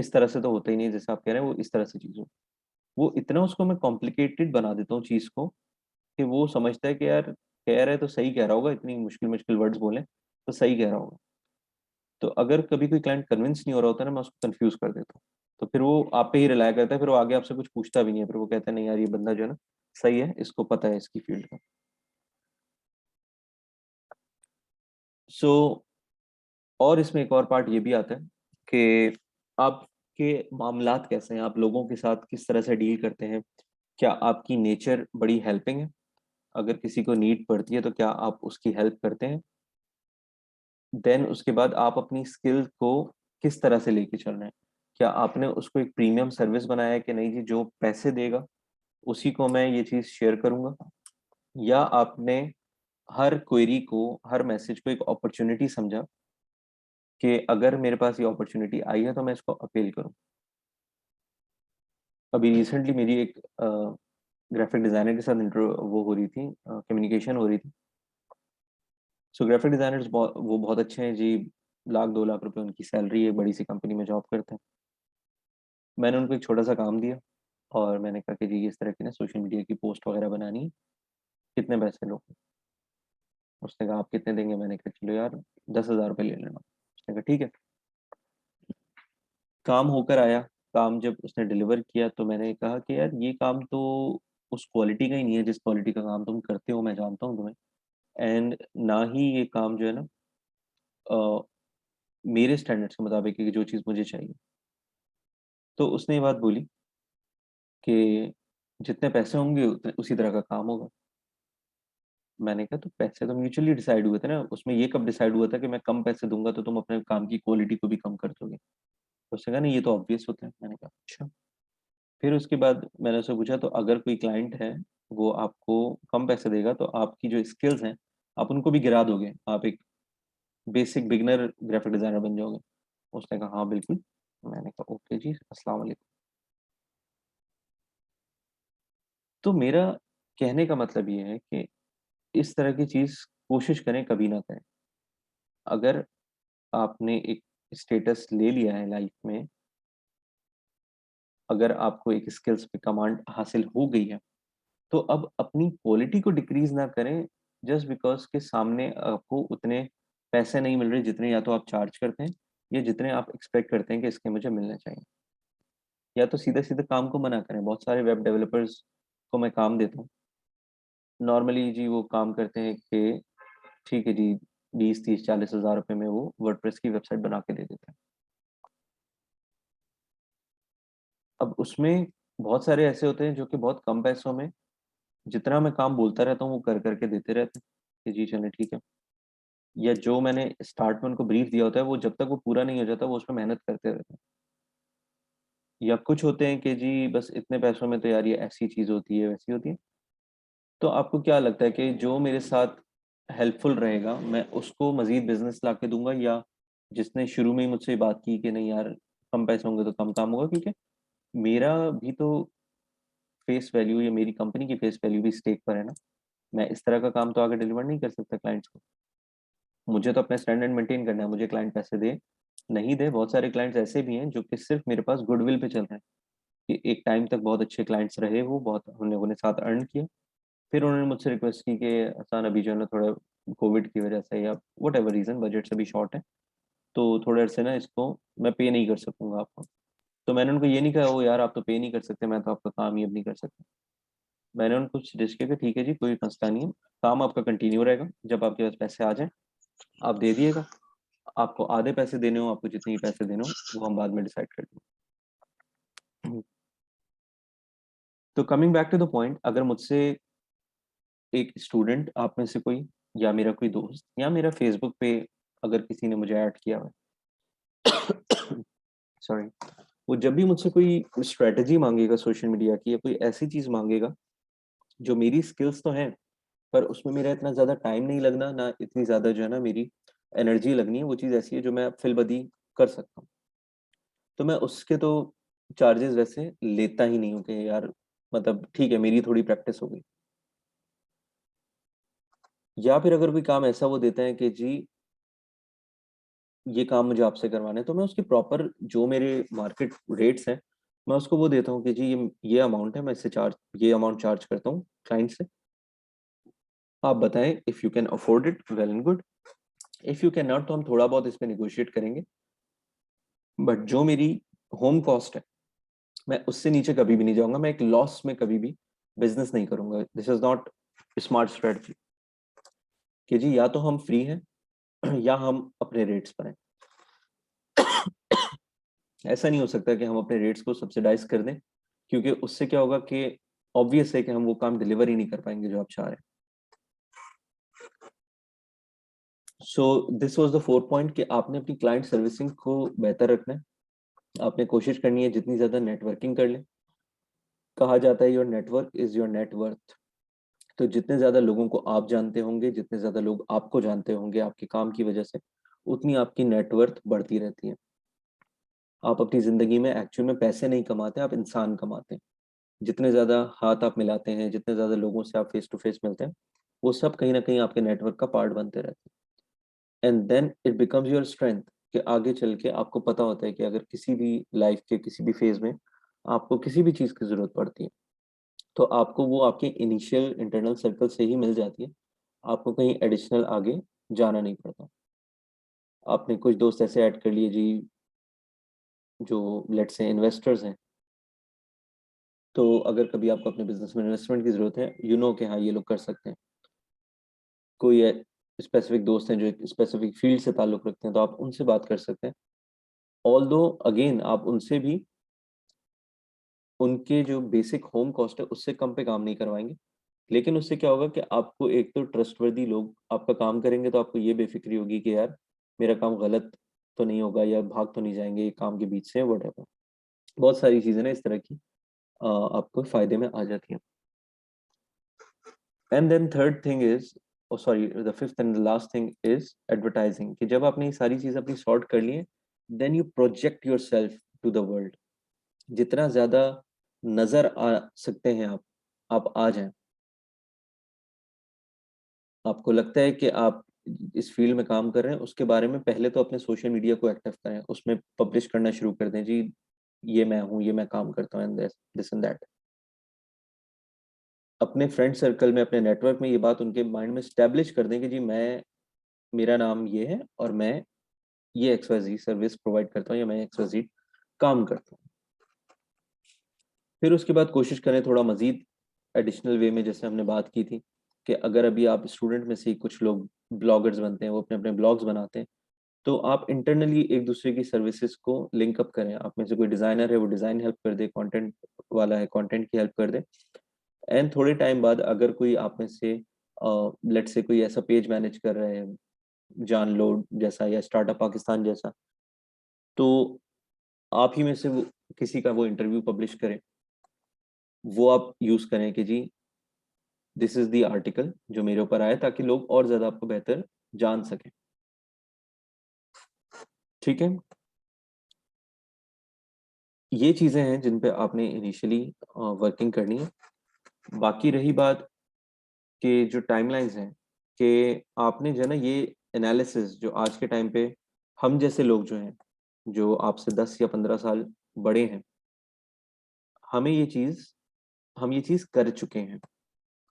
इस तरह से तो होता ही नहीं है जैसा आप कह रहे हैं, वो इस तरह से चीज़ हो। वो इतना उसको मैं कॉम्प्लिकेटेड बना देता हूँ चीज़ को कि वो समझता है कि यार कह रहा है तो सही कह रहा होगा, इतनी मुश्किल-मुश्किल वर्ड्स बोले तो सही कह रहा होगा। तो अगर कभी कोई क्लाइंट कन्विंस नहीं हो रहा होता ना, मैं उसको कन्फ्यूज़ कर देता हूँ। तो फिर वो आप पे ही रिलाय करता है, फिर वो आगे आपसे कुछ पूछता भी नहीं है, फिर वो कहता है नहीं यार ये बंदा जो है ना सही है, इसको पता है इसकी फील्ड का। सो और इसमें एक और पार्ट ये भी आता है कि आपके मामलात कैसे हैं? आप लोगों के साथ किस तरह से डील करते हैं? क्या आपकी नेचर बड़ी हेल्पिंग है? अगर किसी को नीड पड़ती है तो क्या आप उसकी हेल्प करते हैं? देन उसके बाद आप अपनी स्किल को किस तरह से लेके चल रहे हैं? क्या आपने उसको एक प्रीमियम सर्विस बनाया है कि नहीं जी जो पैसे देगा, उसी को मैं ये चीज़ शेयर करूँगा? या आपने हर क्वेरी को, हर मैसेज को एक अपॉर्च्युनिटी समझा कि अगर मेरे पास ये अपॉर्च्युनिटी आई है तो मैं इसको अपील करूँ? अभी रिसेंटली मेरी एक ग्राफिक डिज़ाइनर के साथ वो हो रही थी, कम्युनिकेशन हो रही थी। सो ग्राफिक डिज़ाइनर्स वो बहुत अच्छे हैं जी, लाख 2 लाख रुपए उनकी सैलरी है, बड़ी सी कंपनी में जॉब करते हैं। मैंने उनको एक छोटा-सा काम दिया और मैंने कहा कि जी इस तरह की ना सोशल मीडिया की पोस्ट वगैरह बनानी है, कितने पैसे लोगे? उसने कहा आप कितने देंगे? मैंने कहा चलो यार ₹10,000 ले लेना। उसने कहा ठीक है। काम होकर आया, काम जब उसने डिलीवर किया तो मैंने कहा कि यार ये काम तो उस क्वालिटी का ही नहीं है जिस क्वालिटी का काम तुम करते हो, मैं जानता हूँ तुम्हें। एंड ना ही ये काम जो है ना अ, मेरे स्टैंडर्ड्स के मुताबिक है कि जो चीज़ मुझे चाहिए। तो उसने ये बात बोली कि जितने पैसे होंगे उतने उसी तरह का काम होगा। मैंने कहा तो पैसे तो म्यूचुअली डिसाइड हुए थे ना, उसमें ये कब डिसाइड हुआ था कि मैं कम पैसे दूँगा तो तुम अपने काम की क्वालिटी को भी कम कर दोगे? तो उसने कहा नहीं ये तो ऑब्वियस होता है। मैंने कहा अच्छा। फिर उसके बाद मैंने उससे पूछा तो अगर कोई क्लाइंट है, वो आपको कम पैसे देगा तो आपकी जो स्किल्स हैं, आप उनको भी गिरा दोगे। आप एक बेसिक बिगिनर ग्राफिक डिज़ाइनर बन जाओगे। उसने कहा हाँ, बिल्कुल। मैंने कहा ओके जी, अस्सलाम वालेकुम। तो मेरा कहने का मतलब ये है कि इस तरह की चीज़ कोशिश करें कभी ना करें। अगर आपने एक स्टेटस ले लिया है लाइफ में, अगर आपको एक स्किल्स पे कमांड हासिल हो गई है, तो अब अपनी क्वालिटी को डिक्रीज़ ना करें जस्ट बिकॉज़ के सामने आपको उतने पैसे नहीं मिल रहे जितने या तो आप चार्ज करते हैं या जितने आप एक्सपेक्ट करते हैं कि इसके मुझे मिलने चाहिए। या तो सीधे-सीधे काम को मना करें। बहुत सारे वेब डेवलपर्स को मैं काम देता हूँ। नॉर्मली जी वो काम करते हैं कि ठीक है जी, 20, 30, 40 हज़ार रुपए में वो वर्डप्रेस की वेबसाइट बना के दे देते हैं। अब उसमें बहुत सारे ऐसे होते हैं जो कि बहुत कम पैसों में जितना मैं काम बोलता रहता हूँ वो कर के देते रहते हैं कि जी चलें ठीक है। या जो मैंने स्टार्ट में उनको ब्रीफ दिया होता है वो जब तक वो पूरा नहीं हो जाता वो उसमें मेहनत करते रहते हैं। या कुछ होते हैं कि जी बस इतने पैसों में तो यार ये ऐसी चीज़ होती है, वैसी होती है। तो आपको क्या लगता है कि जो मेरे साथ हेल्पफुल रहेगा मैं उसको मज़ीद बिज़नेस लाके दूँगा या जिसने शुरू में ही मुझसे बात की कि नहीं यार कम पैसे होंगे तो कम काम होगा क्योंकि मेरा भी तो फेस वैल्यू या मेरी कंपनी की फेस वैल्यू भी स्टेक पर है ना। मैं इस तरह का काम तो आगे डिलीवर नहीं कर सकता क्लाइंट्स को। मुझे तो अपना स्टैंडर्ड मेंटेन करना है, मुझे क्लाइंट पैसे दे, नहीं दे। बहुत सारे क्लाइंट्स ऐसे भी हैं जो कि सिर्फ़ मेरे पास गुडविल पे चल रहे हैं, कि एक टाइम तक बहुत अच्छे क्लाइंट्स रहे वो, बहुत हम लोगों ने साथ अर्न किया। फिर उन्होंने मुझसे रिक्वेस्ट की कि अहसान अभी जो है ना थोड़ा कोविड की वजह से या व्हाटएवर रीज़न बजट्स अभी शॉर्ट है, तो थोड़े अरसे ना इसको मैं पे नहीं कर सकूँगा आपको। तो मैंने उनको ये नहीं कहा, "ओह यार आप तो पे नहीं कर सकते, मैं तो आपका काम ही अब नहीं कर सकता।" मैंने उनको सजेस्ट किया कि ठीक है जी, कोई मसला नहीं है, काम आपका कंटिन्यू रहेगा, जब आपके पास पैसे आ जाएँ, आप दे दिएगा। आपको आधे पैसे देने हो, आपको जितने ही पैसे देने हो, वो हम बाद में डिसाइड कर लेंगे। तो coming back to the point, अगर मुझसे एक स्टूडेंट आप में से कोई या मेरा कोई दोस्त या मेरा फेसबुक पे अगर किसी ने मुझे ऐड किया हुआ है सॉरी, वो जब भी मुझसे कोई स्ट्रैटेजी माँगेगा सोशल मीडिया की या कोई ऐसी चीज़ माँगेगा, जो मेरी स्किल्स तो हैं, पर उसमें मेरा इतना ज़्यादा टाइम नहीं लगना, ना इतनी ज़्यादा जो है ना मेरी एनर्जी लगनी है, वो चीज़ ऐसी है जो मैं फ़िल-ब-दी कर सकता हूँ। तो मैं उसके तो चार्जेज़ वैसे लेता ही नहीं हूँ कि यार मतलब ठीक है, मेरी थोड़ी प्रैक्टिस हो गई। या फिर अगर कोई काम ऐसा वो देते हैं कि जी ये काम मुझे आपसे करवाना है, तो मैं उसकी प्रॉपर जो मेरे मार्केट रेट्स हैं, मैं उसको वो देता हूँ कि जी ये अमाउंट है, मैं इससे ये अमाउंट चार्ज करता हूँ क्लाइंट से। आप बताएं, if you can afford it well and good, if you can not तो हम थोड़ा बहुत इस पे नेगोशिएट करेंगे, बट जो मेरी होम कॉस्ट है मैं उससे नीचे कभी भी नहीं जाऊंगा, मैं एक लॉस में कभी भी बिजनेस नहीं करूंगा। This is not smart strategy कि जी या तो हम फ्री हैं या हम अपने रेट्स पर हैं। ऐसा नहीं हो सकता कि हम अपने रेट्स को सब्सिडाइज कर दें, क्योंकि उससे क्या होगा कि ऑब्वियस है कि हम वो काम डिलीवर ही नहीं कर पाएंगे जो आप चाह रहे हैं। So this was the 4 point कि आपने अपनी क्लाइंट सर्विसिंग को बेहतर रखना है। आपने कोशिश करनी है जितनी ज्यादा नेटवर्किंग कर लें। कहा जाता है your network is your net worth. तो जितने ज्यादा लोगों को आप जानते होंगे, जितने ज्यादा लोग आपको जानते होंगे आपके काम की वजह से, उतनी आपकी नेटवर्थ बढ़ती रहती है। आप अपनी जिंदगी में एक्चुअल में पैसे नहीं कमाते, आप इंसान कमाते हैं। जितने ज्यादा हाथ आप मिलाते हैं, जितने ज्यादा लोगों से आप फेस टू फेस मिलते हैं, वो सब कहीं ना कहीं आपके नेटवर्क का पार्ट बनते रहते हैं। And then it becomes your strength कि आगे चल के आपको पता होता है कि अगर किसी भी लाइफ के किसी भी फेज में आपको किसी भी चीज की जरूरत पड़ती है, तो आपको वो आपके इनिशियल इंटरनल सर्कल से ही मिल जाती है। आपको कहीं एडिशनल आगे जाना नहीं पड़ता। आपने कुछ दोस्त ऐसे ऐड कर लिए जी जो लेट्स से इन्वेस्टर्स हैं, तो अगर कभी आपको अपने बिजनेस में इन्वेस्टमेंट की जरूरत है, यू नो कि हाँ ये लोग कर सकते हैं। कोई स्पेसिफिक दोस्त हैं जो एक स्पेसिफिक फील्ड से ताल्लुक रखते हैं, तो आप उनसे बात कर सकते हैं। ऑल दो अगेन आप उनसे भी उनके जो बेसिक होम कॉस्ट है उससे कम पे काम नहीं करवाएंगे, लेकिन उससे क्या होगा कि आपको एक तो ट्रस्टवर्दी लोग आपका काम करेंगे, तो आपको ये बेफिक्री होगी कि यार मेरा काम गलत तो नहीं होगा या भाग तो नहीं जाएंगे ये काम के बीच से, वट। बहुत सारी चीजें ना इस तरह की आपको फायदे में आ जाती हैं। And then third thing is, sorry the fifth and last thing is advertising, कि जब आपने ये सारी चीज अपनी सॉर्ट कर ली है, then you project yourself to the world. जितना ज्यादा नजर आ सकते हैं आप आ जाएं। आपको लगता है कि आप इस फील्ड में काम कर रहे हैं, उसके बारे में पहले तो अपने सोशल मीडिया को एक्टिव करें, उसमें पब्लिश करना शुरू कर दें जी ये मैं हूँ, ये मैं काम करता हूँ, एंड दिस एंड दैट। अपने फ्रेंड सर्कल में, अपने नेटवर्क में ये बात उनके माइंड में स्टैब्लिश कर दें कि जी मैं, मेरा नाम ये है और मैं ये XYZ सर्विस प्रोवाइड करता हूँ या मैं XYZ काम करता हूँ। फिर उसके बाद कोशिश करें थोड़ा मजीद एडिशनल वे में, जैसे हमने बात की थी कि अगर अभी आप स्टूडेंट में से ही कुछ लोग ब्लॉगर्स बनते हैं, वो अपने अपने ब्लॉग्स बनाते हैं, तो आप इंटरनली एक दूसरे की सर्विसेज को लिंक अप करें। आप में से कोई डिजाइनर है वो डिजाइन हेल्प कर दे, कंटेंट वाला है कंटेंट की हेल्प कर दे। एंड थोड़े टाइम बाद अगर कोई आप में से लेट से कोई ऐसा पेज मैनेज कर रहे हैं, जान लो जैसा या स्टार्टअप पाकिस्तान जैसा, तो आप ही में से वो किसी का वो इंटरव्यू पब्लिश करें, वो आप यूज करें कि जी दिस इज द आर्टिकल जो मेरे ऊपर आया, ताकि लोग और ज्यादा आपको बेहतर जान सकें। ठीक है, ये चीजें हैं जिन पे आपने इनिशियली वर्किंग करनी है। बाकी रही बात कि जो टाइमलाइंस हैं, कि आपने जो है ना ये एनालिसिस जो आज के टाइम पे हम जैसे लोग जो हैं, जो आपसे 10 या 15 साल बड़े हैं, हमें ये चीज हम ये चीज कर चुके हैं।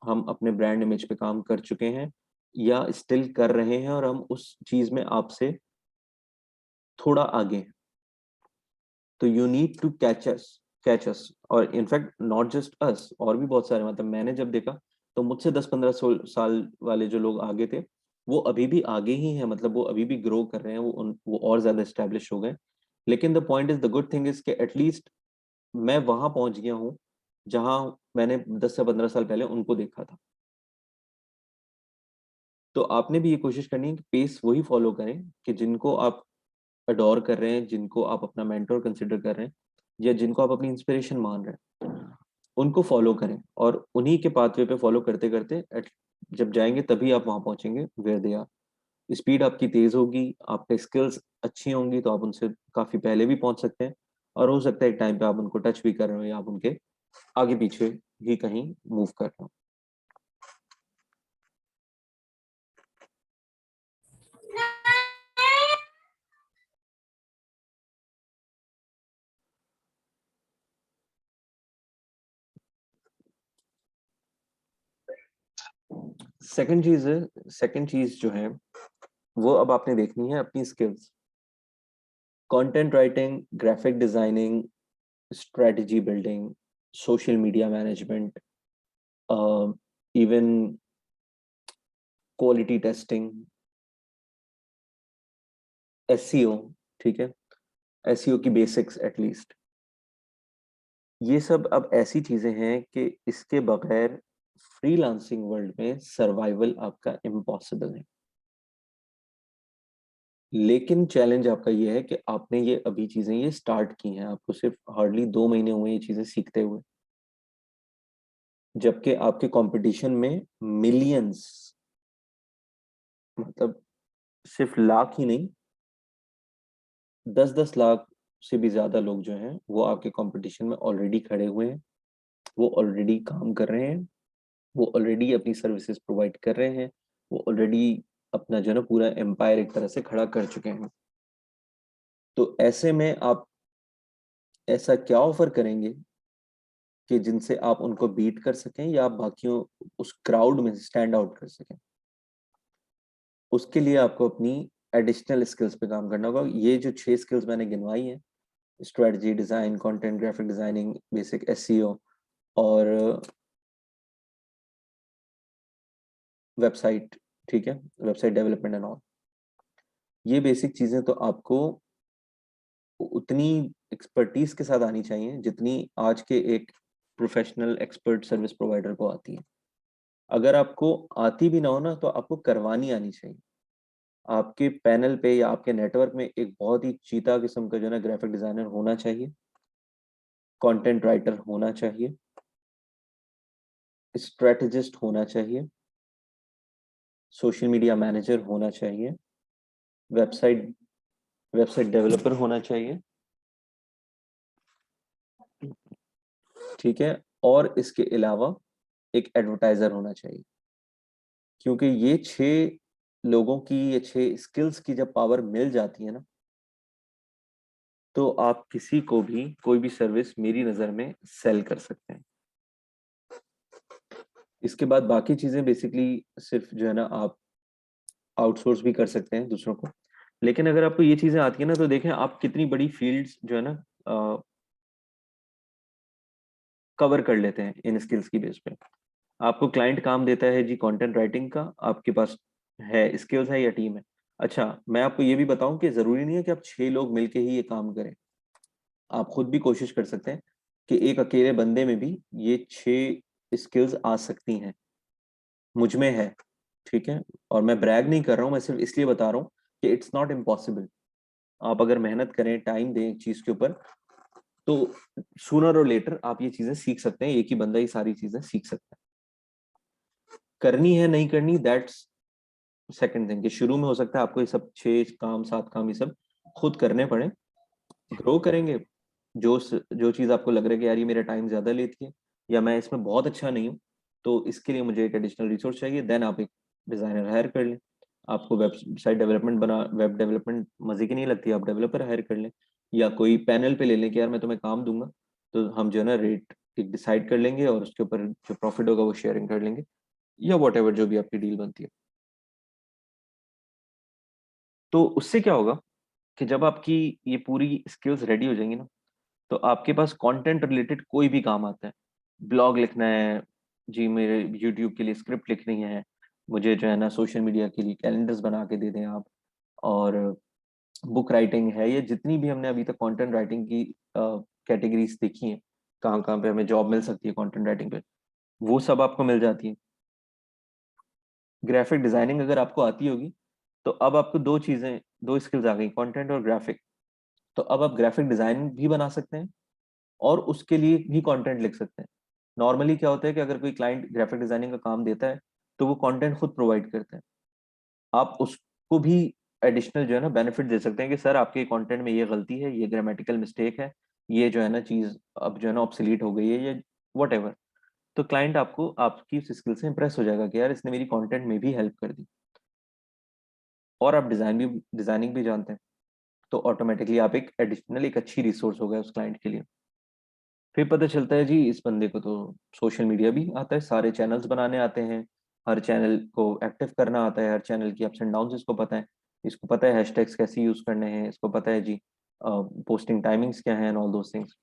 हम अपने ब्रांड इमेज पे काम कर चुके हैं या स्टिल कर रहे हैं, और हम उस चीज में आपसे थोड़ा आगे हैं। तो you need to catch us और इनफैक्ट नॉट जस्ट अस, और भी बहुत सारे, मतलब मैंने जब देखा तो मुझसे 10-15 साल वाले जो लोग आगे थे, वो अभी भी आगे ही हैं, मतलब वो अभी भी ग्रो कर रहे हैं, वो और ज्यादा स्टैब्लिश हो गए। लेकिन the point is, the good thing is कि एटलीस्ट मैं वहां पहुंच गया हूँ जहां मैंने 10 से 15 साल पहले उनको देखा था। तो आपने भी ये कोशिश करनी है कि पेस वही फॉलो करें कि जिनको आप अडोर कर रहे हैं, जिनको आप अपना मेंटोर कंसिडर कर रहे हैं, या जिनको आप अपनी इंस्पिरेशन मान रहे हैं, उनको फॉलो करें। और उन्हीं के पाथवे पे फॉलो करते करते जब जाएंगे तभी आप वहां पहुंचेंगे वेयर दे आर। स्पीड आपकी तेज होगी, आपके स्किल्स अच्छी होंगी, तो आप उनसे काफी पहले भी पहुंच सकते हैं। और हो सकता है एक टाइम पे आप उनको टच भी कर रहे हो या आप उनके आगे पीछे ही कहीं मूव कर रहे हो। सेकंड चीज जो है वो अब आपने देखनी है अपनी skills, content writing, graphic designing, strategy building, social media management, even quality testing, SEO, ठीक है, एसईओ की बेसिक्स एटलीस्ट। ये सब अब ऐसी चीजें हैं कि इसके बगैर फ्रीलांसिंग वर्ल्ड में सर्वाइवल आपका इम्पॉसिबल है। लेकिन चैलेंज आपका ये है कि आपने ये अभी चीजें ये स्टार्ट की हैं, आपको सिर्फ हार्डली 2 महीने हुए ये चीजें सीखते हुए, जबकि आपके कंपटीशन में मिलियंस, मतलब सिर्फ लाख ही नहीं, 10-10 लाख से भी ज्यादा लोग जो हैं वो आपके कंपटीशन में ऑलरेडी खड़े हुए हैं, वो ऑलरेडी काम कर रहे हैं, वो ऑलरेडी अपनी सर्विसेज प्रोवाइड कर रहे हैं, वो ऑलरेडी अपना जो है ना पूरा एम्पायर एक तरह से खड़ा कर चुके हैं। तो ऐसे में आप ऐसा क्या ऑफर करेंगे कि जिनसे आप उनको बीट कर सकें या आप बाकियों उस क्राउड में स्टैंड आउट कर सकें? उसके लिए आपको अपनी एडिशनल स्किल्स पे काम करना होगा। ये जो 6 स्किल्स मैंने गिनवाई हैं, strategy, design, content, graphic designing, basic SEO और वेबसाइट, ठीक है, वेबसाइट डेवलपमेंट एंड ऑल, ये बेसिक चीजें तो आपको उतनी एक्सपर्टीज के साथ आनी चाहिए जितनी आज के एक प्रोफेशनल एक्सपर्ट सर्विस प्रोवाइडर को आती है। अगर आपको आती भी ना हो ना, तो आपको करवानी आनी चाहिए। आपके पैनल पे या आपके नेटवर्क में एक बहुत ही चीता किस्म का जो है ना ग्राफिक डिजाइनर होना चाहिए, कंटेंट राइटर होना चाहिए, स्ट्रेटेजिस्ट होना चाहिए, सोशल मीडिया मैनेजर होना चाहिए, वेबसाइट वेबसाइट डेवलपर होना चाहिए, ठीक है, और इसके अलावा एक एडवर्टाइजर होना चाहिए। क्योंकि ये 6 लोगों की, ये 6 स्किल्स की जब पावर मिल जाती है ना, तो आप किसी को भी कोई भी सर्विस मेरी नज़र में सेल कर सकते हैं। इसके बाद बाकी चीज़ें बेसिकली सिर्फ जो है ना आप आउटसोर्स भी कर सकते हैं दूसरों को। लेकिन अगर आपको ये चीज़ें आती है ना, तो देखें आप कितनी बड़ी फील्ड्स जो है ना कवर कर लेते हैं इन स्किल्स की बेस पे। आपको क्लाइंट काम देता है जी कंटेंट राइटिंग का, आपके पास है स्किल्स है या टीम है। अच्छा, मैं आपको ये भी बताऊं कि जरूरी नहीं है कि आप 6 लोग मिलके ही ये काम करें। आप खुद भी कोशिश कर सकते हैं कि एक अकेले बंदे में भी ये 6 स्किल्स आ सकती हैं। मुझ में है, ठीक है, और मैं ब्रैग नहीं कर रहा हूँ, मैं सिर्फ इसलिए बता रहा हूँ कि इट्स नॉट इम्पॉसिबल। आप अगर मेहनत करें, टाइम दें एक चीज के ऊपर, तो सूनर और लेटर आप ये चीजें सीख सकते हैं। एक ही बंदा ये सारी चीजें सीख सकता है। करनी है नहीं करनी, दैट्स सेकंड थिंग। कि शुरू में हो सकता है आपको ये सब 6 काम 7 काम ये सब खुद करने पड़े। ग्रो करेंगे, जो चीज़ आपको लग रहा है कि यार ये मेरा टाइम ज़्यादा लेती है या मैं इसमें बहुत अच्छा नहीं हूँ, तो इसके लिए मुझे एक एडिशनल रिसोर्स चाहिए, देन आप एक डिज़ाइनर हायर कर लें। आपको वेबसाइट डेवलपमेंट वेब डेवलपमेंट मजे की नहीं लगती, आप डेवलपर हायर कर लें, या कोई पैनल पे ले लें कि यार मैं तुम्हें काम दूंगा, तो हम जो है ना रेट एक डिसाइड कर लेंगे और उसके ऊपर जो प्रॉफिट होगा वो शेयरिंग कर लेंगे, या वॉट एवर जो भी आपकी डील बनती है। तो उससे क्या होगा कि जब आपकी ये पूरी स्किल्स रेडी हो जाएंगी ना, तो आपके पास कंटेंट रिलेटेड कोई भी काम आता है। ब्लॉग लिखना है जी, मेरे यूट्यूब के लिए स्क्रिप्ट लिखनी है, मुझे जो है ना सोशल मीडिया के लिए कैलेंडर्स बना के दे दें आप, और बुक राइटिंग है, ये जितनी भी हमने अभी तक कंटेंट राइटिंग की कैटेगरीज देखी हैं, कहाँ कहाँ पे हमें जॉब मिल सकती है कंटेंट राइटिंग पे, वो सब आपको मिल जाती है। ग्राफिक डिजाइनिंग अगर आपको आती होगी, तो अब आपको 2 चीजें, 2 स्किल्स आ गई, कंटेंट और ग्राफिक। तो अब आप ग्राफिक डिजाइन भी बना सकते हैं और उसके लिए भी कंटेंट लिख सकते हैं। नॉर्मली क्या होता है कि अगर कोई क्लाइंट ग्राफिक डिजाइनिंग का काम देता है, तो वो कंटेंट खुद प्रोवाइड करते हैं। आप उसको भी एडिशनल जो है ना बेनिफिट दे सकते हैं कि सर आपके कंटेंट में ये गलती है, ये ग्रामेटिकल मिस्टेक है, ये जो है ना चीज अब जो है ना ऑब्सोलीट हो गई है, ये वट एवर। तो क्लाइंट आपको आपकी उस स्किल से इंप्रेस हो जाएगा कि यार इसने मेरी कंटेंट में भी हेल्प कर दी, और आप डिजाइनिंग भी जानते हैं, तो ऑटोमेटिकली आप एक एडिशनल एक अच्छी रिसोर्स हो गए उस क्लाइंट के लिए। फिर पता चलता है जी इस बंदे को तो सोशल मीडिया भी आता है, सारे चैनल्स बनाने आते हैं, हर चैनल को एक्टिव करना आता है, हर चैनल की अप्स एंड डाउन्स इसको पता है, इसको पता है हैशटैग्स कैसे यूज करने हैं, इसको पता है जी पोस्टिंग टाइमिंग्स क्या हैं एंड ऑल दोस थिंग्स।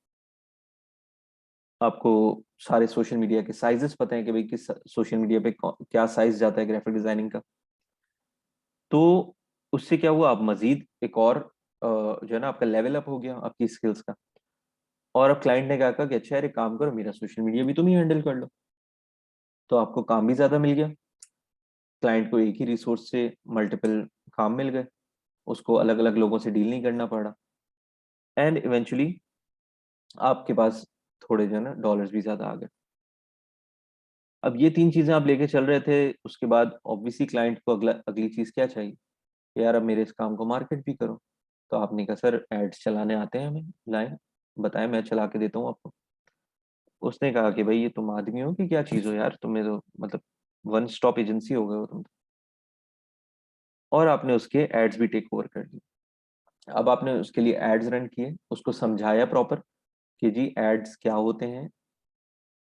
आपको सारे सोशल मीडिया के साइजेस पता है कि भाई किस सोशल मीडिया पे क्या साइज जाता है ग्राफिक डिजाइनिंग का। तो उससे क्या हुआ, आप मजीद एक और जो है ना आपका लेवल अप हो गया आपकी स्किल्स का। और अब क्लाइंट ने कहा कि अच्छा यार एक काम करो, मेरा सोशल मीडिया भी तुम ही हैंडल कर लो। तो आपको काम भी ज्यादा मिल गया, क्लाइंट को एक ही रिसोर्स से मल्टीपल काम मिल गए, उसको अलग अलग लोगों से डील नहीं करना पड़ा, एंड इवेंचुअली आपके पास थोड़े जो है ना डॉलर्स भी ज्यादा आ गए। अब ये तीन चीजें आप लेके चल रहे थे, उसके बाद ऑब्वियसली क्लाइंट को अगली चीज क्या चाहिए कि यार अब मेरे इस काम को मार्केट भी करो। तो आपने कहा सर एड्स चलाने आते हैं हमें, लाएं, बताएं, मैं चला के देता हूँ आपको। उसने कहा कि भाई ये तुम आदमी हो कि क्या चीज हो यार, तुम्हें तो मतलब वन स्टॉप एजेंसी हो गए हो तुम तो। और आपने उसके एड्स भी टेक ओवर कर लिए। अब आपने उसके लिए एड्स रन किए, उसको समझाया प्रॉपर कि जी एड्स क्या होते हैं।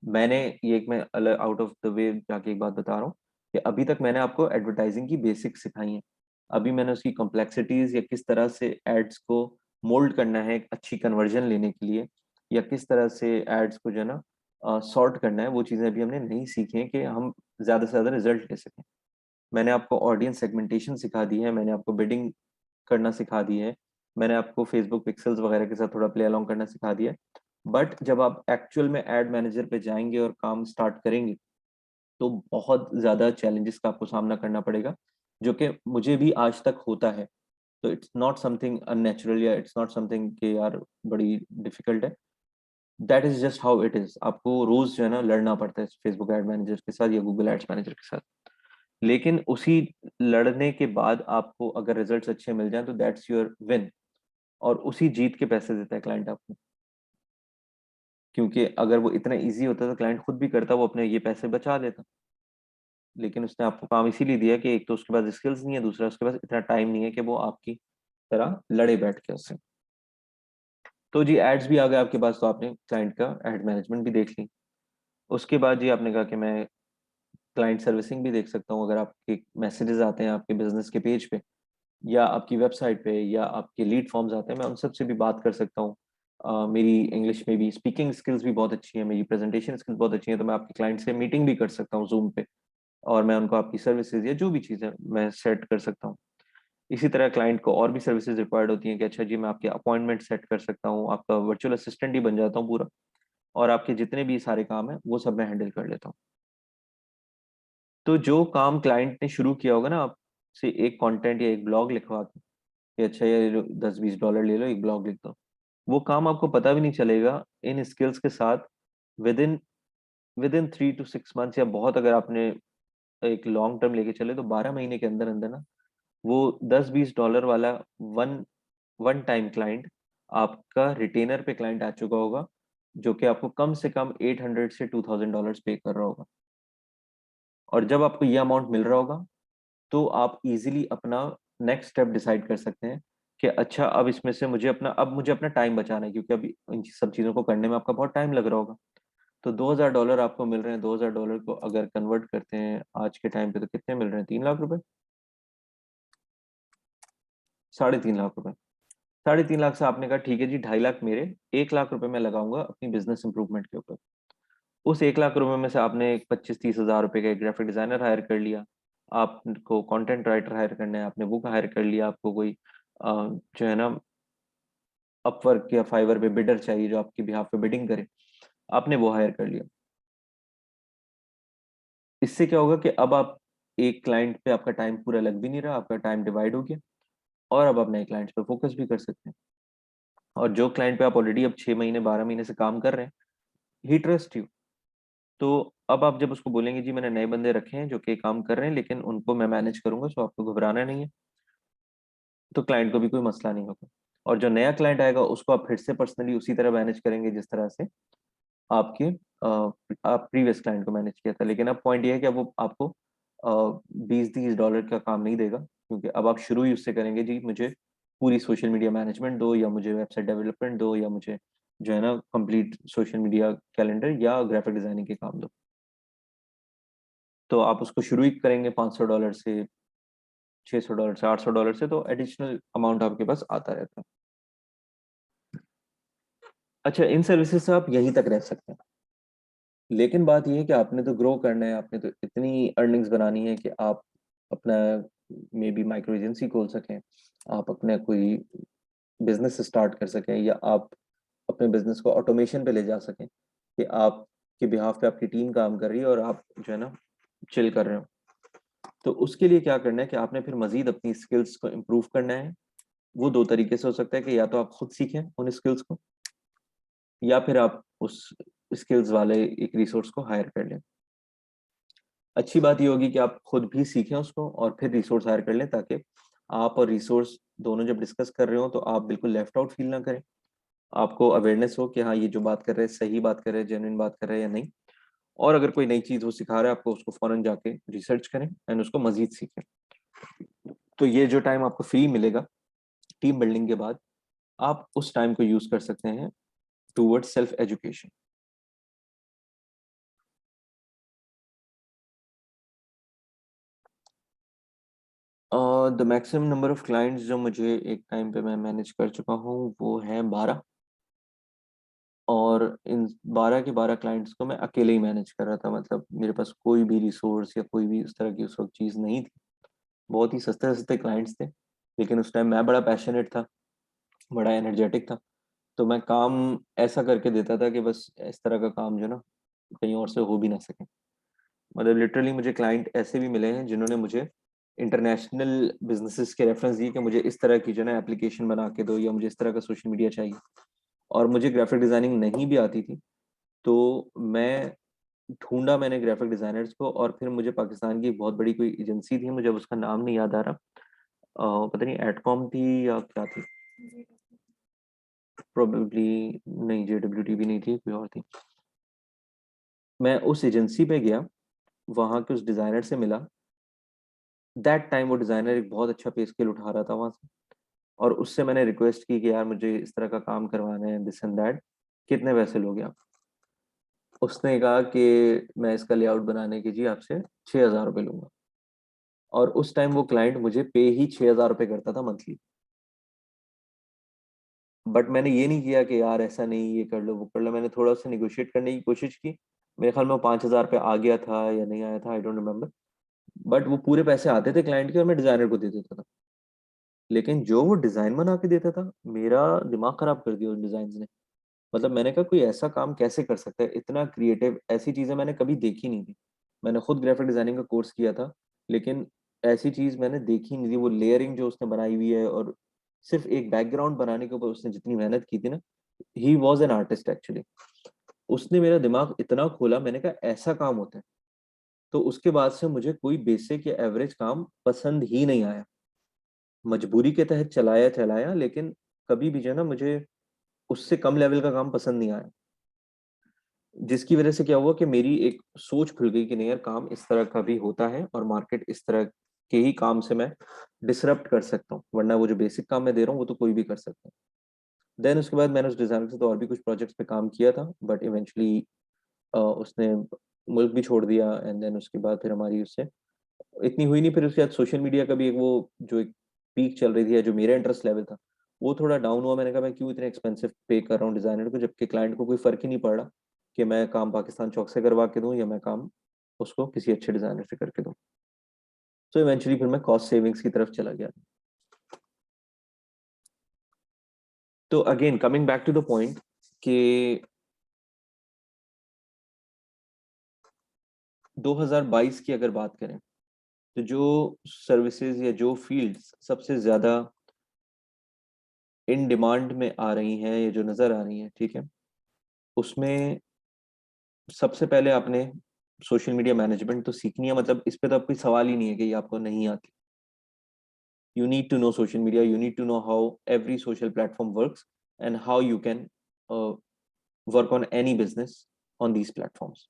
मैंने ये एक मैं अलग आउट ऑफ द वे जाके एक बात बता रहा हूँ कि अभी तक मैंने आपको एडवर्टाइजिंग की बेसिक सिखाई है। अभी मैंने उसकी कॉम्प्लेक्सिटीज या किस तरह से एड्स को मोल्ड करना है एक अच्छी कन्वर्जन लेने के लिए, या किस तरह से एड्स को जो है ना सॉर्ट करना है, वो चीज़ें अभी हमने नहीं सीखी हैं कि हम ज़्यादा से ज़्यादा रिजल्ट ले सकें। मैंने आपको ऑडियंस सेगमेंटेशन सिखा दी है, मैंने आपको बिडिंग करना सिखा दी है, मैंने आपको फेसबुक पिक्सल्स वगैरह के साथ थोड़ा प्ले अलोंग करना सिखा दिया है। बट जब आप एक्चुअल में एड मैनेजर पे जाएंगे और काम स्टार्ट करेंगे तो बहुत ज़्यादा चैलेंजेस का आपको सामना करना पड़ेगा, जो कि मुझे भी आज तक होता है। तो इट्स नॉट समथिंग अननेचुरल या इट्स नॉट समथिंग कि यार बड़ी डिफिकल्ट है। That is just how it is. आपको रोज जो है ना लड़ना पड़ता है फेसबुक एड मैनेजर के साथ या गूगल एड्स मैनेजर के साथ। लेकिन उसी लड़ने के बाद आपको अगर रिजल्ट्स अच्छे मिल जाएं तो दैट्स योर विन। और उसी जीत के पैसे देता है क्लाइंट आपको, क्योंकि अगर वो इतना इजी होता तो क्लाइंट खुद भी करता, वो अपने ये पैसे बचा लेता। लेकिन उसने आपको काम इसीलिए दिया कि एक तो उसके पास स्किल्स नहीं है, दूसरा उसके पास इतना टाइम नहीं है कि वो आपकी तरह लड़े बैठ के उससे। तो जी एड्स भी आ गए आपके पास, तो आपने क्लाइंट का एड मैनेजमेंट भी देख ली। उसके बाद जी आपने कहा कि मैं क्लाइंट सर्विसिंग भी देख सकता हूँ। अगर आपके मैसेजेस आते हैं आपके बिजनेस के पेज पे या आपकी वेबसाइट पे या आपके लीड फॉर्म्स आते हैं, मैं उन सब से भी बात कर सकता हूँ। मेरी इंग्लिश में भी स्पीकिंग स्किल्स भी बहुत अच्छी है, मेरी प्रेजेंटेशन स्किल्स बहुत अच्छी है, तो मैं आपके क्लाइंट से मीटिंग भी कर सकता हूँ जूम पे, और मैं उनको आपकी सर्विसेज या जो भी चीज़ें मैं सेट कर सकता हूँ। इसी तरह क्लाइंट को और भी सर्विसेज रिक्वायर्ड होती हैं कि अच्छा जी मैं आपके अपॉइंटमेंट सेट कर सकता हूँ, आपका वर्चुअल असिस्टेंट ही बन जाता हूँ पूरा, और आपके जितने भी सारे काम हैं वो सब मैं हैंडल कर लेता हूँ। तो जो काम क्लाइंट ने शुरू किया होगा ना आपसे एक कंटेंट या एक ब्लॉग लिखवा के कि अच्छा ये 10-20 डॉलर ले लो एक ब्लॉग लिख दो, वो काम आपको पता भी नहीं चलेगा इन स्किल्स के साथ। With in with in 3 to 6 months, या बहुत अगर आपने एक लॉन्ग टर्म लेके चले तो 12 महीने के अंदर अंदर ना वो 10-20 डॉलर वाला वन वन टाइम क्लाइंट आपका रिटेनर पे क्लाइंट आ चुका होगा, जो कि आपको कम से कम 800 से 2000 डॉलर पे कर रहा होगा। और जब आपको ये अमाउंट मिल रहा होगा तो आप इजीली अपना नेक्स्ट स्टेप डिसाइड कर सकते हैं कि अच्छा अब इसमें से मुझे अपना टाइम बचाना है, क्योंकि अभी इन सब चीज़ों को करने में आपका बहुत टाइम लग रहा होगा। तो 2000 डॉलर आपको मिल रहे हैं, 2000 डॉलर को अगर कन्वर्ट करते हैं आज के टाइम पे तो कितने मिल रहे हैं, 3 लाख रुपए, 3.5 लाख रुपए। 3.5 लाख से आपने कहा ठीक है जी 2.5 लाख मेरे, 1 लाख रुपए मैं लगाऊंगा अपनी बिजनेस इंप्रूवमेंट के ऊपर। उस 1 लाख रुपए में से आपने 25-30 हजार रुपए का एक ग्राफिक डिजाइनर हायर कर लिया, आपको कंटेंट राइटर हायर करना है आपने वो हायर कर लिया, आपको कोई जो है ना अपवर्क या फाइवर पे बिडर चाहिए जो आपके बिहाफ पे बिडिंग करे, आपने वो हायर कर लिया। इससे क्या होगा कि अब आप एक क्लाइंट पे आपका टाइम पूरा लग भी नहीं रहा, आपका टाइम डिवाइड हो गया, और अब आप नए क्लाइंट्स पे फोकस भी कर सकते हैं। और जो क्लाइंट पे आप ऑलरेडी अब 6 महीने 12 महीने से काम कर रहे हैं, ही ट्रस्ट यू। तो अब आप जब उसको बोलेंगे जी मैंने नए बंदे रखे हैं जो कि काम कर रहे हैं लेकिन उनको मैं मैनेज करूंगा, सो आपको घबराना नहीं है, तो क्लाइंट को भी कोई मसला नहीं होगा। और जो नया क्लाइंट आएगा उसको आप फिर से पर्सनली उसी तरह मैनेज करेंगे जिस तरह से आपके आप प्रीवियस क्लाइंट को मैनेज किया था। लेकिन अब पॉइंट ये है कि अब वो आपको 20-30 डॉलर का काम नहीं देगा, क्योंकि अब आप शुरू ही उससे करेंगे जी मुझे पूरी सोशल मीडिया मैनेजमेंट दो, या मुझे वेबसाइट डेवलपमेंट दो, या मुझे जो है ना कंप्लीट सोशल मीडिया कैलेंडर या ग्राफिक डिजाइनिंग के काम दो। तो आप उसको शुरू ही करेंगे $500 से, $600 से, $800 से, तो एडिशनल अमाउंट आपके पास आता रहता है। अच्छा, इन सर्विसेज से आप यहीं तक रह सकते हैं, लेकिन बात ये है कि आपने तो ग्रो करना है, आपने तो इतनी अर्निंग्स बनानी है कि आप अपना मे बी माइक्रो एजेंसी खोल सकें, आप अपना कोई बिजनेस स्टार्ट कर सकें, या आप अपने बिजनेस को ऑटोमेशन पे ले जा सकें कि आपके बिहाफ पे आपकी टीम काम कर रही है और आप जो है ना चिल कर रहे हो। तो उसके लिए क्या करना है कि आपने फिर मजीद अपनी स्किल्स को इम्प्रूव करना है। वो दो तरीके से हो सकता है कि या तो आप खुद सीखें उन स्किल्स को, या फिर आप उस स्किल्स वाले एक रिसोर्स को हायर कर लें। अच्छी बात ये होगी कि आप खुद भी सीखें उसको और फिर रिसोर्स हायर कर लें, ताकि आप और रिसोर्स दोनों जब डिस्कस कर रहे हो तो आप बिल्कुल लेफ्ट आउट फील ना करें। आपको अवेयरनेस हो कि हाँ, ये जो बात कर रहे हैं सही बात कर रहे हैं, जेन्युइन बात कर रहे हैं या नहीं। और अगर कोई नई चीज़ वो सिखा रहा है आपको, उसको फौरन जाके रिसर्च करें एंड उसको मजीद सीखें। तो ये जो टाइम आपको फ्री मिलेगा टीम बिल्डिंग के बाद, आप उस टाइम को यूज कर सकते हैं towards self education. The maximum number of clients जो मुझे एक टाइम पे मैं मैनेज कर चुका हूँ वो है 12। और इन 12 के 12 क्लाइंट्स को मैं अकेले ही मैनेज कर रहा था, मतलब मेरे पास कोई भी रिसोर्स या कोई भी उस तरह की उस वक्त चीज़ नहीं थी। बहुत ही सस्ते सस्ते क्लाइंट्स थे, लेकिन उस टाइम मैं बड़ा पैशनेट था, बड़ा एनर्जेटिक था। तो मैं काम ऐसा करके देता था कि बस इस तरह का काम जो ना कहीं और से हो भी ना सके। मतलब लिटरली मुझे क्लाइंट ऐसे भी मिले हैं जिन्होंने मुझे इंटरनेशनल बिजनेसेस के रेफरेंस दिए कि मुझे इस तरह की जो ना एप्लीकेशन बना के दो, या मुझे इस तरह का सोशल मीडिया चाहिए। और मुझे ग्राफिक डिजाइनिंग नहीं भी आती थी, तो मैं ढूंढा मैंने ग्राफिक डिजाइनर्स को, और फिर मुझे पाकिस्तान की एक बहुत बड़ी कोई एजेंसी थी, मुझे अब उसका नाम नहीं याद आ रहा, पता नहीं एडकॉम थी या क्या थी, प्रोबेबली नहीं, JWT भी नहीं थी, कोई और थी। मैं उस एजेंसी पे गया, वहाँ के उस डिज़ाइनर से मिला। दैट टाइम वो डिज़ाइनर एक बहुत अच्छा पे स्केल उठा रहा था वहाँ से, और उससे मैंने रिक्वेस्ट की कि यार मुझे इस तरह का काम करवाना है, दिस एंड दैट, कितने पैसे लोगे आप? उसने कहा कि मैं इसका लेआउट बनाने के जी आपसे 6,000 रुपये लूंगा। और उस टाइम वो क्लाइंट मुझे पे ही 6,000 रुपये करता था मंथली। बट मैंने ये नहीं किया कि यार ऐसा नहीं, ये कर लो वो कर लो, मैंने थोड़ा सा निगोशिएट करने की कोशिश की। मेरे ख्याल में वो 5,000 पे आ गया था या नहीं आया था, आई डोंट रिमेम्बर। बट वो पूरे पैसे आते थे क्लाइंट के और मैं डिजाइनर को दे देता था। लेकिन जो वो डिजाइन बना के देता था, मेरा दिमाग खराब कर दिया उस डिजाइन ने। मतलब मैंने कहा कोई ऐसा काम कैसे कर सकता है, इतना क्रिएटिव, ऐसी चीजें मैंने कभी देखी नहीं थी। मैंने खुद ग्राफिक डिजाइनिंग का कोर्स किया था, लेकिन ऐसी चीज मैंने देखी नहीं थी। वो लेयरिंग जो उसने बनाई हुई है, और सिर्फ एक बैकग्राउंड बनाने के ऊपर उसने जितनी मेहनत की थी ना, he was an artist actually. उसने मेरा दिमाग इतना खोला, मैंने कहा ऐसा काम होता है। तो उसके बाद से मुझे कोई बेसिक या एवरेज काम पसंद ही नहीं आया। मजबूरी के तहत चलाया चलाया, लेकिन कभी भी जो है ना मुझे उससे कम लेवल का काम पसंद नहीं आया। जिसकी वजह से क्या हुआ कि मेरी एक सोच खुल गई कि नहीं यार, काम इस तरह का भी होता है और मार्केट इस तरह के ही काम से मैं डिसरप्ट कर सकता हूँ, वरना वो जो बेसिक काम मैं दे रहा हूँ वो तो कोई भी कर सकता है। देन उसके बाद मैंने उस डिजाइनर से तो और भी कुछ प्रोजेक्ट्स पे काम किया था, बट इवेंचुअली उसने मुल्क भी छोड़ दिया। एंड देन उसके बाद फिर हमारी उससे इतनी हुई नहीं। फिर उसके बाद सोशल मीडिया का भी एक वो जो एक पीक चल रही थी, या जो मेरा इंटरेस्ट लेवल था वो थोड़ा डाउन हुआ। मैंने कहा मैं क्यों इतने एक्सपेंसिव पे कर रहा हूँ डिजाइनर को, जबकि क्लाइंट को कोई फर्क ही नहीं पड़ रहा कि मैं काम पाकिस्तान चौक से करवा के दूं या मैं काम उसको किसी अच्छे डिजाइनर से करके दूं। तो इवेंचुअली फिर मैं कॉस्ट सेविंग्स की तरफ चला गया। तो again coming back to the point कि 2022 की अगर बात करें, तो जो सर्विसेज या जो फील्ड्स सबसे ज्यादा इन डिमांड में आ रही हैं या जो नजर आ रही हैं, ठीक है, उसमें सबसे पहले आपने सोशल मीडिया मैनेजमेंट तो सीखनी है। मतलब इस पे तो अब कोई सवाल ही नहीं है कि ये आपको नहीं आती। You need to know social media, you need to know how every social platform works, and how you can uh, work on any business on these platforms.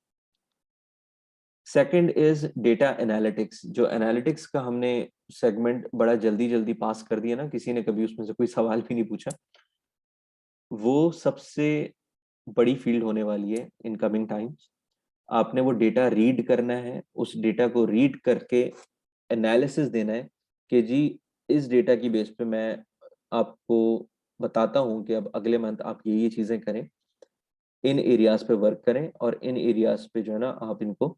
Second is data analytics. जो analytics का हमने segment बड़ा जल्दी जल्दी पास कर दिया ना, किसी ने कभी उसमें से कोई सवाल भी नहीं पूछा। वो सबसे बड़ी फील्ड होने वाली है इन कमिंग टाइम्स। आपने वो डेटा रीड करना है, उस डेटा को रीड करके एनालिसिस देना है कि जी इस डेटा की बेस पे मैं आपको बताता हूँ कि अब अगले मंथ आप ये चीज़ें करें, इन एरियाज पे वर्क करें और इन एरियाज पे जो है ना आप इनको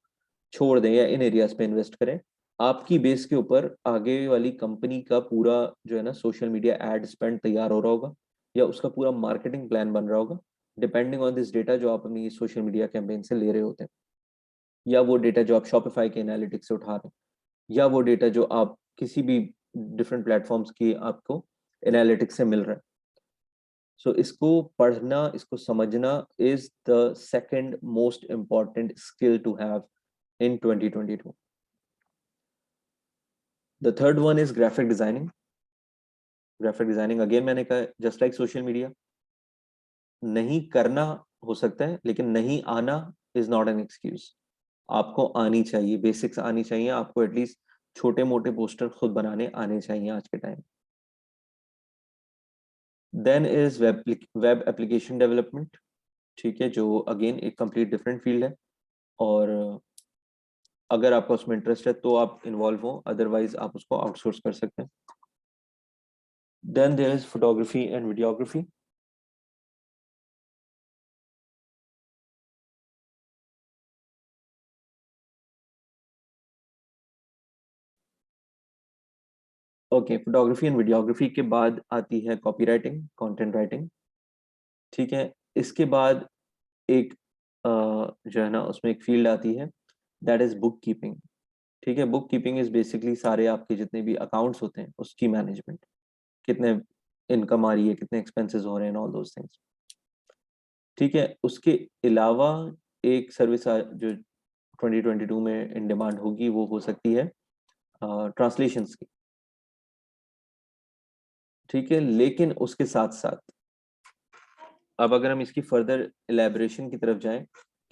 छोड़ दें या इन एरियाज पे इन्वेस्ट करें। आपकी बेस के ऊपर आगे वाली कंपनी का पूरा जो है ना सोशल मीडिया एड स्पेंड तैयार हो रहा होगा या उसका पूरा मार्केटिंग प्लान बन रहा होगा, डिपेंडिंग ऑन दिस डेटा जो आप अपनी सोशल मीडिया कैंपेन से ले रहे होते हैं, या वो डेटा जो आप शॉपिफाई के एनालिटिक्स से उठा रहे हैं, या वो डेटा जो आप किसी भी डिफरेंट प्लेटफॉर्म्स की आपको एनालिटिक्स से मिल रहा है। सो इसको पढ़ना, इसको समझना is the second most important skill to have in 2022. The third one is graphic designing. Graphic designing again मैंने कहा just like social media, नहीं करना हो सकता है लेकिन नहीं आना is not an excuse. आपको आनी चाहिए, बेसिक्स आनी चाहिए, आपको एटलीस्ट छोटे मोटे पोस्टर खुद बनाने आने चाहिए आज के time. Then is web application development, ठीक है, जो अगेन एक कंप्लीट डिफरेंट फील्ड है, और अगर आपका उसमें इंटरेस्ट है तो आप इन्वॉल्व हो, अदरवाइज आप उसको आउटसोर्स कर सकते हैं। Then there is photography and videography. Okay, photography and videography के बाद आती है कॉपी राइटिंग, कॉन्टेंट राइटिंग, ठीक है। इसके बाद एक जो है ना उसमें एक फील्ड आती है, दैट इज बुक कीपिंग, ठीक है। बुक कीपिंग इज बेसिकली सारे आपके जितने भी अकाउंट्स होते हैं उसकी मैनेजमेंट, कितने इनकम आ रही है, कितने एक्सपेंसेस हो रहे हैं, ऑल दोस थिंग्स, ठीक है। उसके अलावा एक सर्विस जो 2022 में इन डिमांड होगी वो हो सकती है ट्रांसलेशंस की, ठीक है। लेकिन उसके साथ साथ अब अगर हम इसकी फर्दर एलेबरेशन की तरफ जाएं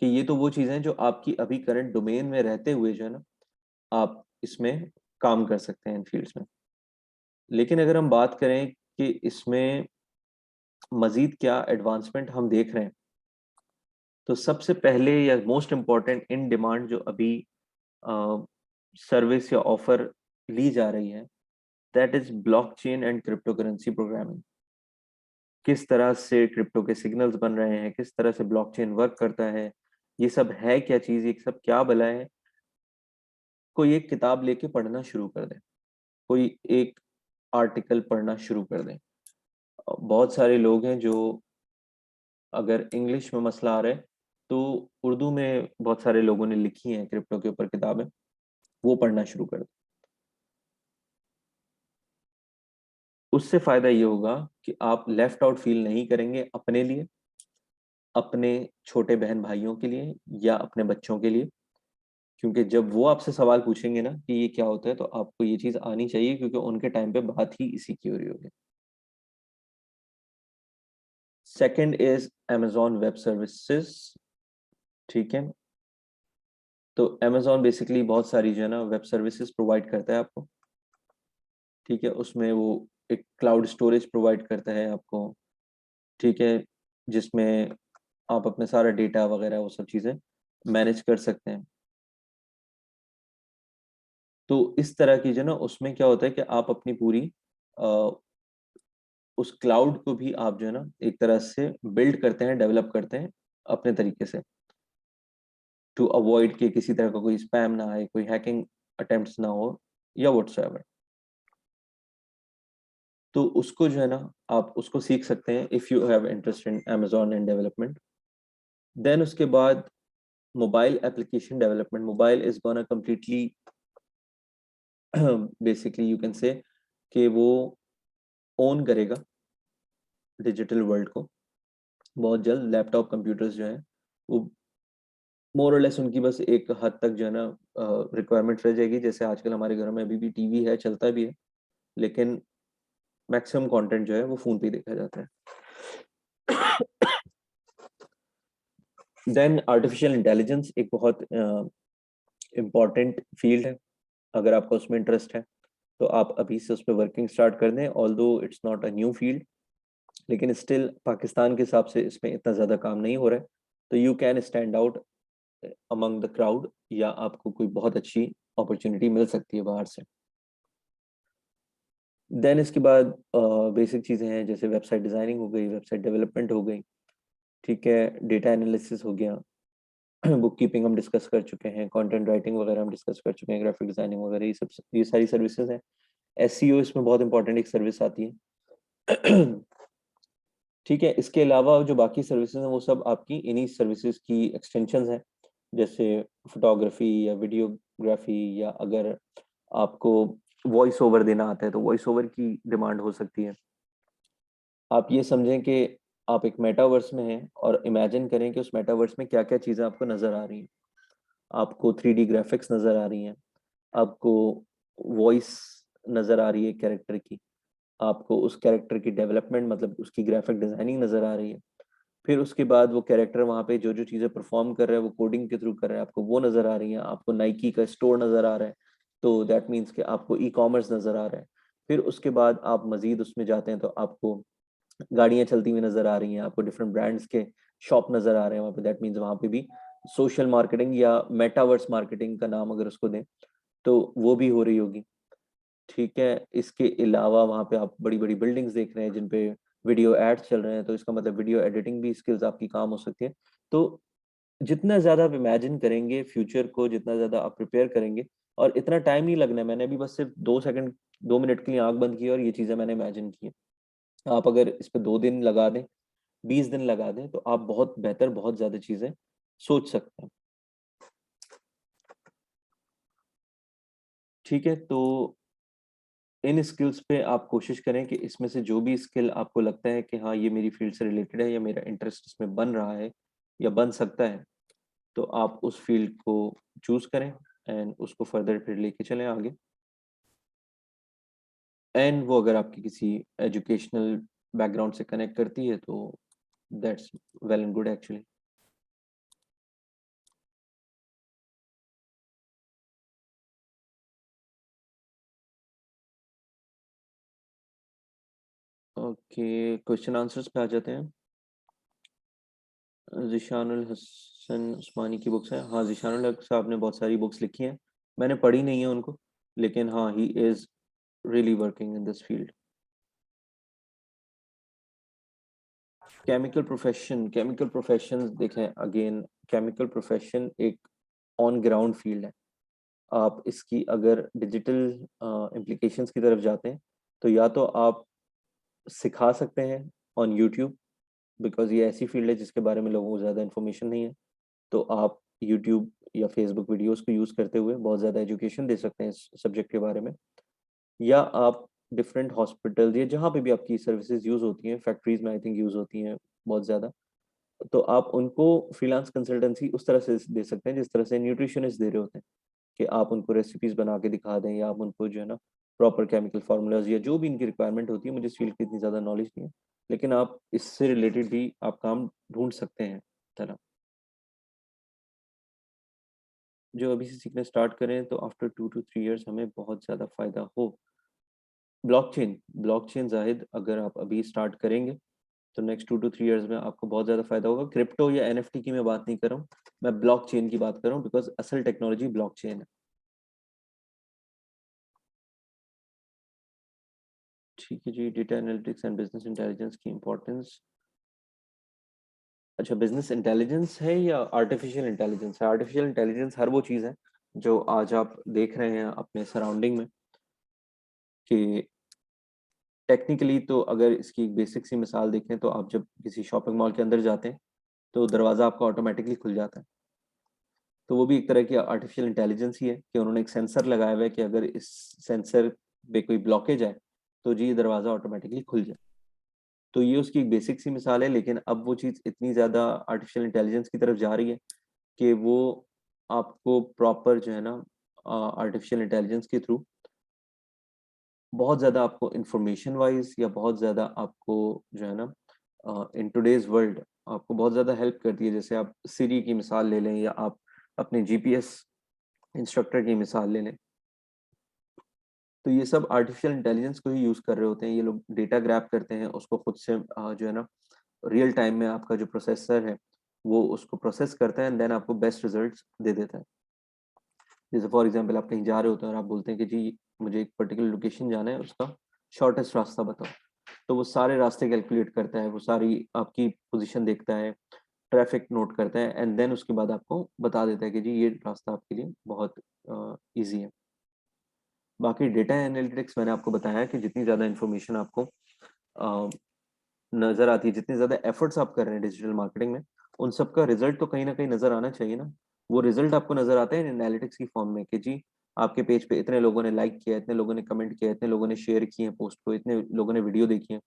कि ये तो वो चीज़ें हैं जो आपकी अभी करंट डोमेन में रहते हुए जो है ना आप इसमें काम कर सकते हैं इन फील्ड्स में, लेकिन अगर हम बात करें कि इसमें मजीद क्या एडवांसमेंट हम देख रहे हैं, तो सबसे पहले या मोस्ट इम्पॉर्टेंट इन डिमांड जो अभी सर्विस या ऑफर ली जा रही है, that is blockchain and crypto currency programming. किस तरह से क्रिप्टो के सिग्नल्स बन रहे हैं, किस तरह से ब्लॉकचेन वर्क करता है, ये सब है क्या चीज़, ये सब क्या भला है। कोई एक किताब लेके पढ़ना शुरू कर दें, कोई एक आर्टिकल पढ़ना शुरू कर दें। बहुत सारे लोग हैं जो अगर इंग्लिश में मसला आ रहा है तो उर्दू में बहुत सारे लोगों ने लिखी हैं क्रिप्टो के ऊपर किताबें, वो पढ़ना शुरू कर दें। उससे फायदा ये होगा कि आप लेफ्ट आउट फील नहीं करेंगे अपने लिए, अपने छोटे बहन भाइयों के लिए या अपने बच्चों के लिए, क्योंकि जब वो आपसे सवाल पूछेंगे ना कि ये क्या होता है तो आपको ये चीज़ आनी चाहिए, क्योंकि उनके टाइम पे बात ही इसी की हो रही होगी। Second is Amazon web services, ठीक है। तो अमेजॉन बेसिकली बहुत सारी जो है ना वेब सर्विसेज प्रोवाइड करता है आपको, ठीक है। उसमें वो एक क्लाउड स्टोरेज प्रोवाइड करता है आपको, ठीक है, जिसमें आप अपने सारा डेटा वगैरह वो सब चीज़ें मैनेज कर सकते हैं। तो इस तरह की जो ना उसमें क्या होता है कि आप अपनी पूरी उस क्लाउड को भी आप जो है ना एक तरह से बिल्ड करते हैं, डेवलप करते हैं अपने तरीके से, टू अवॉइड कि किसी तरह का कोई स्पैम ना आए, कोई हैकिंग अटेम्प्ट्स ना हो या व्हाट्सएवर। तो उसको जो है ना आप उसको सीख सकते हैं if you have interest in Amazon and development. Then उसके बाद mobile application development, mobile is gonna completely basically you can say कि वो ओन करेगा डिजिटल वर्ल्ड को बहुत जल्द। लैपटॉप कंप्यूटर्स जो हैं वो मोर और लेस उनकी बस एक हद तक जो है ना रिक्वायरमेंट रह जाएगी, जैसे आजकल हमारे घरों में अभी भी टीवी है, चलता भी है, लेकिन मैक्सिमम कंटेंट जो है वो फ़ोन पे ही देखा जाता है। देन आर्टिफिशियल इंटेलिजेंस एक बहुत इम्पॉर्टेंट फील्ड है, अगर आपका उसमें इंटरेस्ट है तो आप अभी से उस पर वर्किंग स्टार्ट कर दें। Although it's not a new field, लेकिन स्टिल पाकिस्तान के हिसाब से इसमें इतना ज़्यादा काम नहीं हो रहा है, तो you can stand out among the crowd, या आपको कोई बहुत अच्छी अपॉर्चुनिटी मिल सकती है बाहर से। देन इसके बाद बेसिक चीज़ें हैं, जैसे वेबसाइट डिज़ाइनिंग हो गई, वेबसाइट डेवलपमेंट हो गई, ठीक है, डेटा एनालिसिस हो गया, बुक कीपिंग हम डिस्कस कर चुके हैं, कंटेंट राइटिंग वगैरह हम डिस्कस कर चुके हैं, ग्राफिक डिजाइनिंग वगैरह, ये सारी सर्विसेज हैं। एसईओ इसमें बहुत इंपॉर्टेंट एक सर्विस आती है। ठीक है, इसके अलावा जो बाकी सर्विसेज हैं वो सब आपकी इन्हीं सर्विसेज की एक्सटेंशंस हैं, जैसे फोटोग्राफी या वीडियोग्राफी, या अगर आपको वॉइस ओवर देना आता है तो वॉइस ओवर की डिमांड हो सकती है। आप ये समझें कि आप एक मेटावर्स में हैं और इमेजिन करें कि उस मेटावर्स में क्या क्या चीज़ें आपको नज़र आ रही हैं। आपको 3D ग्राफिक्स नज़र आ रही हैं, आपको वॉइस नज़र आ रही है कैरेक्टर की, आपको उस कैरेक्टर की डेवलपमेंट मतलब उसकी ग्राफिक डिज़ाइनिंग नज़र आ रही है। फिर उसके बाद वो कैरेक्टर वहाँ पे जो-जो चीज़ें परफ़ॉर्म कर रहा है वो कोडिंग के थ्रू कर रहा है, आपको वो नज़र आ रही हैं, आपको नाइकी का स्टोर नज़र आ रहा है, तो दैट मीन्स कि आपको ई-कॉमर्स नज़र आ रहा है। फिर उसके बाद आप मज़ीद उसमें जाते हैं तो आपको गाड़ियाँ चलती हुई नज़र आ रही हैं, आपको डिफरेंट ब्रांड्स के शॉप नज़र आ रहे हैं वहाँ पे, दैट मीन्स वहाँ पे भी सोशल मार्केटिंग या मेटावर्स मार्केटिंग का नाम अगर उसको दें, तो वो भी हो रही होगी। ठीक है, इसके अलावा वहाँ पे आप बड़ी-बड़ी बिल्डिंग्स देख रहे हैं जिन पे वीडियो एड्स चल रहे हैं, तो इसका मतलब वीडियो एडिटिंग भी स्किल्स आपकी काम हो सकती है। तो जितना ज़्यादा आप इमेजिन करेंगे फ्यूचर को, जितना ज़्यादा आप प्रिपेयर करेंगे, और इतना टाइम नहीं लगना है, मैंने अभी बस सिर्फ 2 सेकंड 2 मिनट के लिए आँख बंद की और ये चीज़ें मैंने इमेजिन की हैं। आप अगर इस पे 2 दिन लगा दें, 20 दिन लगा दें, तो आप बहुत बेहतर, बहुत ज़्यादा चीज़ें सोच सकते हैं। ठीक है, तो इन स्किल्स पे आप कोशिश करें कि इसमें से जो भी स्किल आपको लगता है कि हाँ, ये मेरी फील्ड से रिलेटेड है या मेरा इंटरेस्ट इसमें बन रहा है या बन सकता है, तो आप उस फील्ड को चूज़ करें एंड उसको फर्दर फिर लेके चलें आगे। एंड वो अगर आपकी किसी एजुकेशनल बैकग्राउंड से कनेक्ट करती है तो that's well and good actually. Okay, question answers पे आ जाते हैं। ज़िशानुल हसन उस्मानी की बुक्स हैं। हाँ, ज़िशानुल हक साहब ने बहुत सारी बुक्स लिखी हैं। मैंने पढ़ी नहीं है उनको, लेकिन हाँ, he is really working in this field. Chemical professions देखें, अगेन केमिकल प्रोफेशन एक ऑन ग्राउंड फील्ड है। आप इसकी अगर डिजिटल इम्प्लीकेशंस की तरफ जाते हैं, तो या तो आप सिखा सकते हैं ऑन यूट्यूब, बिकॉज़ ये ऐसी फील्ड है जिसके बारे में लोगों को ज़्यादा इन्फॉर्मेशन नहीं है। तो आप यूट्यूब या फेसबुक वीडियोज़ को यूज़ करते हुए बहुत ज़्यादा एजुकेशन दे सकते हैं इस सब्जेक्ट के बारे में। या आप डिफरेंट हॉस्पिटल्स या जहाँ पे भी आपकी सर्विसेज़ यूज़ होती हैं, फैक्ट्रीज़ में आई थिंक यूज़ होती हैं बहुत ज़्यादा, तो आप उनको फ्रीलांस कंसल्टेंसी उस तरह से दे सकते हैं जिस तरह से न्यूट्रिशनिस्ट दे रहे होते हैं, कि आप उनको रेसिपीज़ बना के दिखा दें, या आप उनको जो है ना प्रॉपर केमिकल फ़ॉर्मूलाज़ या जो भी इनकी रिक्वायरमेंट होती है, मुझे इस फील्ड की इतनी ज़्यादा नॉलेज नहीं है। लेकिन आप इससे रिलेटेड भी आप काम ढूँढ सकते हैं तरह। जो अभी से सीखना स्टार्ट करें तो आफ्टर 2 टू 3 इयर्स हमें बहुत ज़्यादा फ़ायदा हो। ब्लॉकचेन ज़ाहिद, अगर आप अभी स्टार्ट करेंगे तो नेक्स्ट 2 टू 3 इयर्स में आपको बहुत ज़्यादा फ़ायदा होगा। क्रिप्टो या एनएफटी की मैं बात नहीं कर रहा हूँ, मैं ब्लॉकचेन की बात कर रहा हूँ, बिकॉज़ असल टेक्नोलॉजी ब्लॉकचेन है। ठीक है जी, data analytics and business intelligence की इम्पोर्टेंस। अच्छा, बिज़नेस इंटेलिजेंस है या आर्टिफ़िशियल इंटेलिजेंस है? आर्टिफ़िशियल इंटेलिजेंस हर वो चीज़ है जो आज आप देख रहे हैं अपने सराउंडिंग में, कि टेक्निकली तो अगर इसकी एक बेसिक सी मिसाल देखें तो आप जब किसी शॉपिंग मॉल के अंदर जाते हैं, तो दरवाज़ा आपका ऑटोमैटिकली खुल जाता है। तो वो भी एक तरह की आर्टिफ़िशियल इंटेलिजेंस ही है कि उन्होंने एक सेंसर लगाया हुआ है कि अगर इस सेंसर पे कोई ब्लॉकेज है, तो जी ये दरवाज़ा ऑटोमैटिकली खुल जाए। तो ये उसकी एक बेसिक सी मिसाल है, लेकिन अब वो चीज़ इतनी ज़्यादा आर्टिफ़िशियल इंटेलिजेंस की तरफ जा रही है कि वो आपको प्रॉपर जो है ना आर्टिफ़िशियल इंटेलिजेंस के थ्रू बहुत ज़्यादा आपको इन्फॉर्मेशन वाइज़ या बहुत ज़्यादा आपको जो है ना इन टुडेज़ वर्ल्ड आपको बहुत ज़्यादा हेल्प करती है। जैसे आप सिरी की मिसाल ले लें या आप अपने जीपीएस इंस्ट्रक्टर की मिसाल ले लें। तो ये सब आर्टिफ़िशियल इंटेलिजेंस को ही यूज़ कर रहे होते हैं। ये लोग डेटा ग्रैब करते हैं, उसको खुद से जो है ना रियल टाइम में आपका जो प्रोसेसर है, वो उसको प्रोसेस करता है एंड देन आपको बेस्ट रिजल्ट्स दे देता है। जैसे फॉर एग्जांपल आप कहीं जा रहे होते हैं और आप बोलते हैं कि जी मुझे एक पर्टिकुलर लोकेशन जाना है, उसका शॉर्टेस्ट रास्ता बताओ। तो वो सारे रास्ते कैलकुलेट करता है, वो सारी आपकी पोजीशन देखता है, ट्रैफिक नोट करता है एंड देन उसके बाद आपको बता देता है कि जी ये रास्ता आपके लिए बहुत ईज़ी है। बाकी डेटा एनालिटिक्स मैंने आपको बताया कि जितनी ज़्यादा इन्फॉर्मेशन आपको अ, नज़र आती है, जितने ज़्यादा एफर्ट्स आप कर रहे हैं डिजिटल मार्केटिंग में, उन सब का रिज़ल्ट तो कहीं न कहीं नज़र आना चाहिए ना। वो रिज़ल्ट आपको नज़र आता है एनालिटिक्स की फॉर्म में कि जी, आपके पेज पे इतने लोगों ने लाइक किया, इतने लोगों ने कमेंट किया, इतने लोगों ने शेयर किए हैं पोस्ट को, इतने लोगों ने वीडियो देखी है।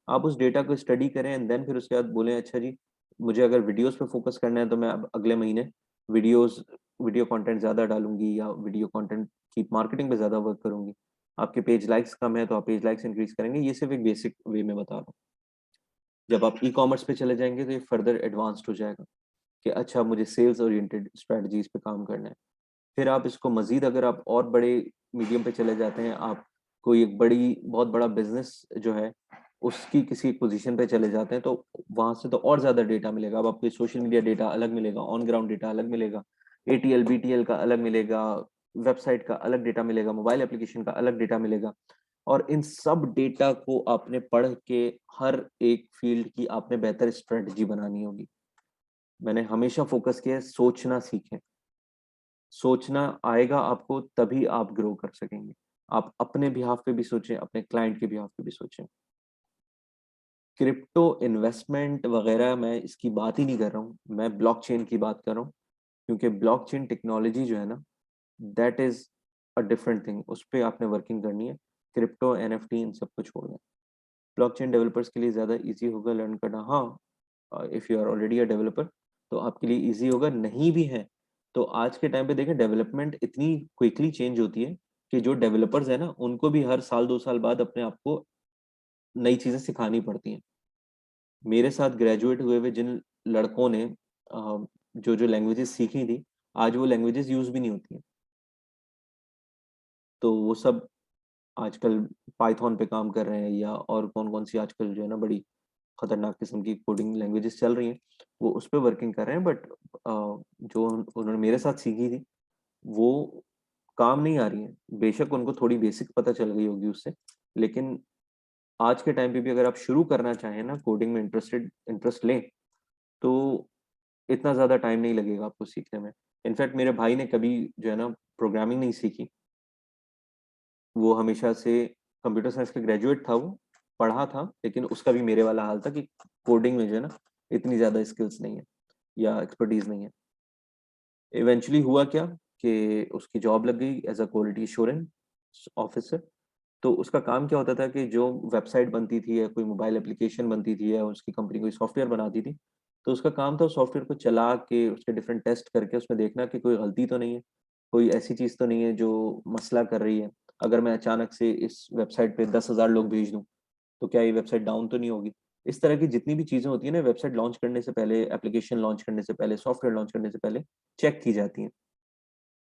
आप उस डेटा को स्टडी करें एंड देन फिर उसके बाद बोलें अच्छा जी, मुझे अगर वीडियोज़ पे फ़ोकस करना है तो मैं अब अगले महीने वीडियोज़ वीडियो कंटेंट ज़्यादा डालूँगी या वीडियो कंटेंट की मार्केटिंग पे ज़्यादा वर्क करूँगी। आपके पेज लाइक्स कम है तो आप पेज लाइक्स इंक्रीज़ करेंगे। ये सिर्फ़ एक बेसिक वे में बता रहा हूँ। जब आप ई-कॉमर्स पे चले जाएँगे तो ये फर्दर एडवांस्ड हो जाएगा कि अच्छा मुझे सेल्स ओरिएंटेड स्ट्रैटेजीज़ पे काम करना है। फिर आप इसको मज़ीद अगर आप और बड़े मीडियम पे चले जाते हैं, आप कोई एक बहुत बड़ा बिज़नेस जो है, उसकी किसी पोज़ीशन पे चले जाते हैं, तो वहाँ से तो और ज़्यादा डेटा मिलेगा। अब आपको सोशल मीडिया डेटा अलग मिलेगा, ऑन ग्राउंड डेटा अलग मिलेगा, एटीएल, बीटीएल का अलग मिलेगा, वेबसाइट का अलग डेटा मिलेगा, मोबाइल एप्लीकेशन का अलग डेटा मिलेगा और इन सब डेटा को आपने पढ़ के हर एक फ़ील्ड की आपने बेहतर स्ट्रैटेजी बनानी होगी। मैंने हमेशा फ़ोकस किया है सोचना सीखें। सोचना आएगा आपको तभी आप ग्रो कर सकेंगे। आप अपने बिहाफ़ पे भी सोचें, अपने क्लाइंट के बिहाफ़ पे भी सोचें। क्रिप्टो इन्वेस्टमेंट वग़ैरह मैं इसकी बात ही नहीं कर रहा हूँ, मैं ब्लॉकचेन की बात कर रहा हूँ, क्योंकि ब्लॉकचेन टेक्नोलॉजी जो है ना, that is a different thing, उस पे आपने वर्किंग करनी है। क्रिप्टो, एनएफटी इन सबको छोड़ दें। ब्लॉकचेन डेवलपर्स के लिए ज़्यादा ईज़ी होगा लर्न करना। हाँ, if you are already a developer तो आपके लिए ईज़ी होगा, नहीं भी है तो आज के टाइम पे देखें डेवलपमेंट इतनी क्विकली चेंज होती है कि जो डेवलपर्स हैं ना, उनको भी हर साल 2 साल बाद अपने आप को नई चीज़ें सिखानी पड़ती हैं। मेरे साथ ग्रेजुएट हुए हुए जिन लड़कों ने जो लैंग्वेजेस सीखी थी, आज वो लैंग्वेजेस यूज़ भी नहीं होती हैं। तो वो सब आजकल पाइथन पे काम कर रहे हैं या और कौन-कौन सी आजकल जो है ना बड़ी खतरनाक किस्म की कोडिंग लैंग्वेजेस चल रही हैं, वो उस पे वर्किंग कर रहे हैं बट जो उन्होंने मेरे साथ सीखी थी, वो काम नहीं आ रही हैं। बेशक उनको थोड़ी बेसिक पता चल गई होगी उससे, लेकिन आज के टाइम पे भी अगर आप शुरू करना चाहें ना कोडिंग में इंटरेस्ट लें, तो इतना ज़्यादा टाइम नहीं लगेगा आपको सीखने में। इनफैक्ट मेरे भाई ने कभी जो है ना प्रोग्रामिंग नहीं सीखी। वो हमेशा से कंप्यूटर साइंस का ग्रेजुएट था वो, पढ़ा था, लेकिन उसका भी मेरे वाला हाल था कि कोडिंग में जो है ना, इतनी ज़्यादा स्किल्स नहीं है या एक्सपर्टीज़ नहीं है। इवेंचुअली हुआ क्या कि उसकी जॉब लग गई as a quality assurance officer. तो उसका काम क्या होता था कि जो वेबसाइट बनती थी या कोई मोबाइल एप्लीकेशन बनती थी या उसकी कंपनी कोई सॉफ्टवेयर बनाती थी, तो उसका काम था उस सॉफ्टवेयर को चला के उसके डिफरेंट टेस्ट करके उसमें देखना कि कोई गलती तो नहीं है, कोई ऐसी चीज़ तो नहीं है जो मसला कर रही है। अगर मैं अचानक से इस वेबसाइट पे 10,000 लोग भेज दूँ, तो क्या ये वेबसाइट डाउन तो नहीं होगी? इस तरह की जितनी भी चीज़ें होती हैं ना वेबसाइट लॉन्च करने से पहले, एप्लीकेशन लॉन्च करने से पहले, सॉफ्टवेयर लॉन्च करने से पहले चेक की जाती हैं।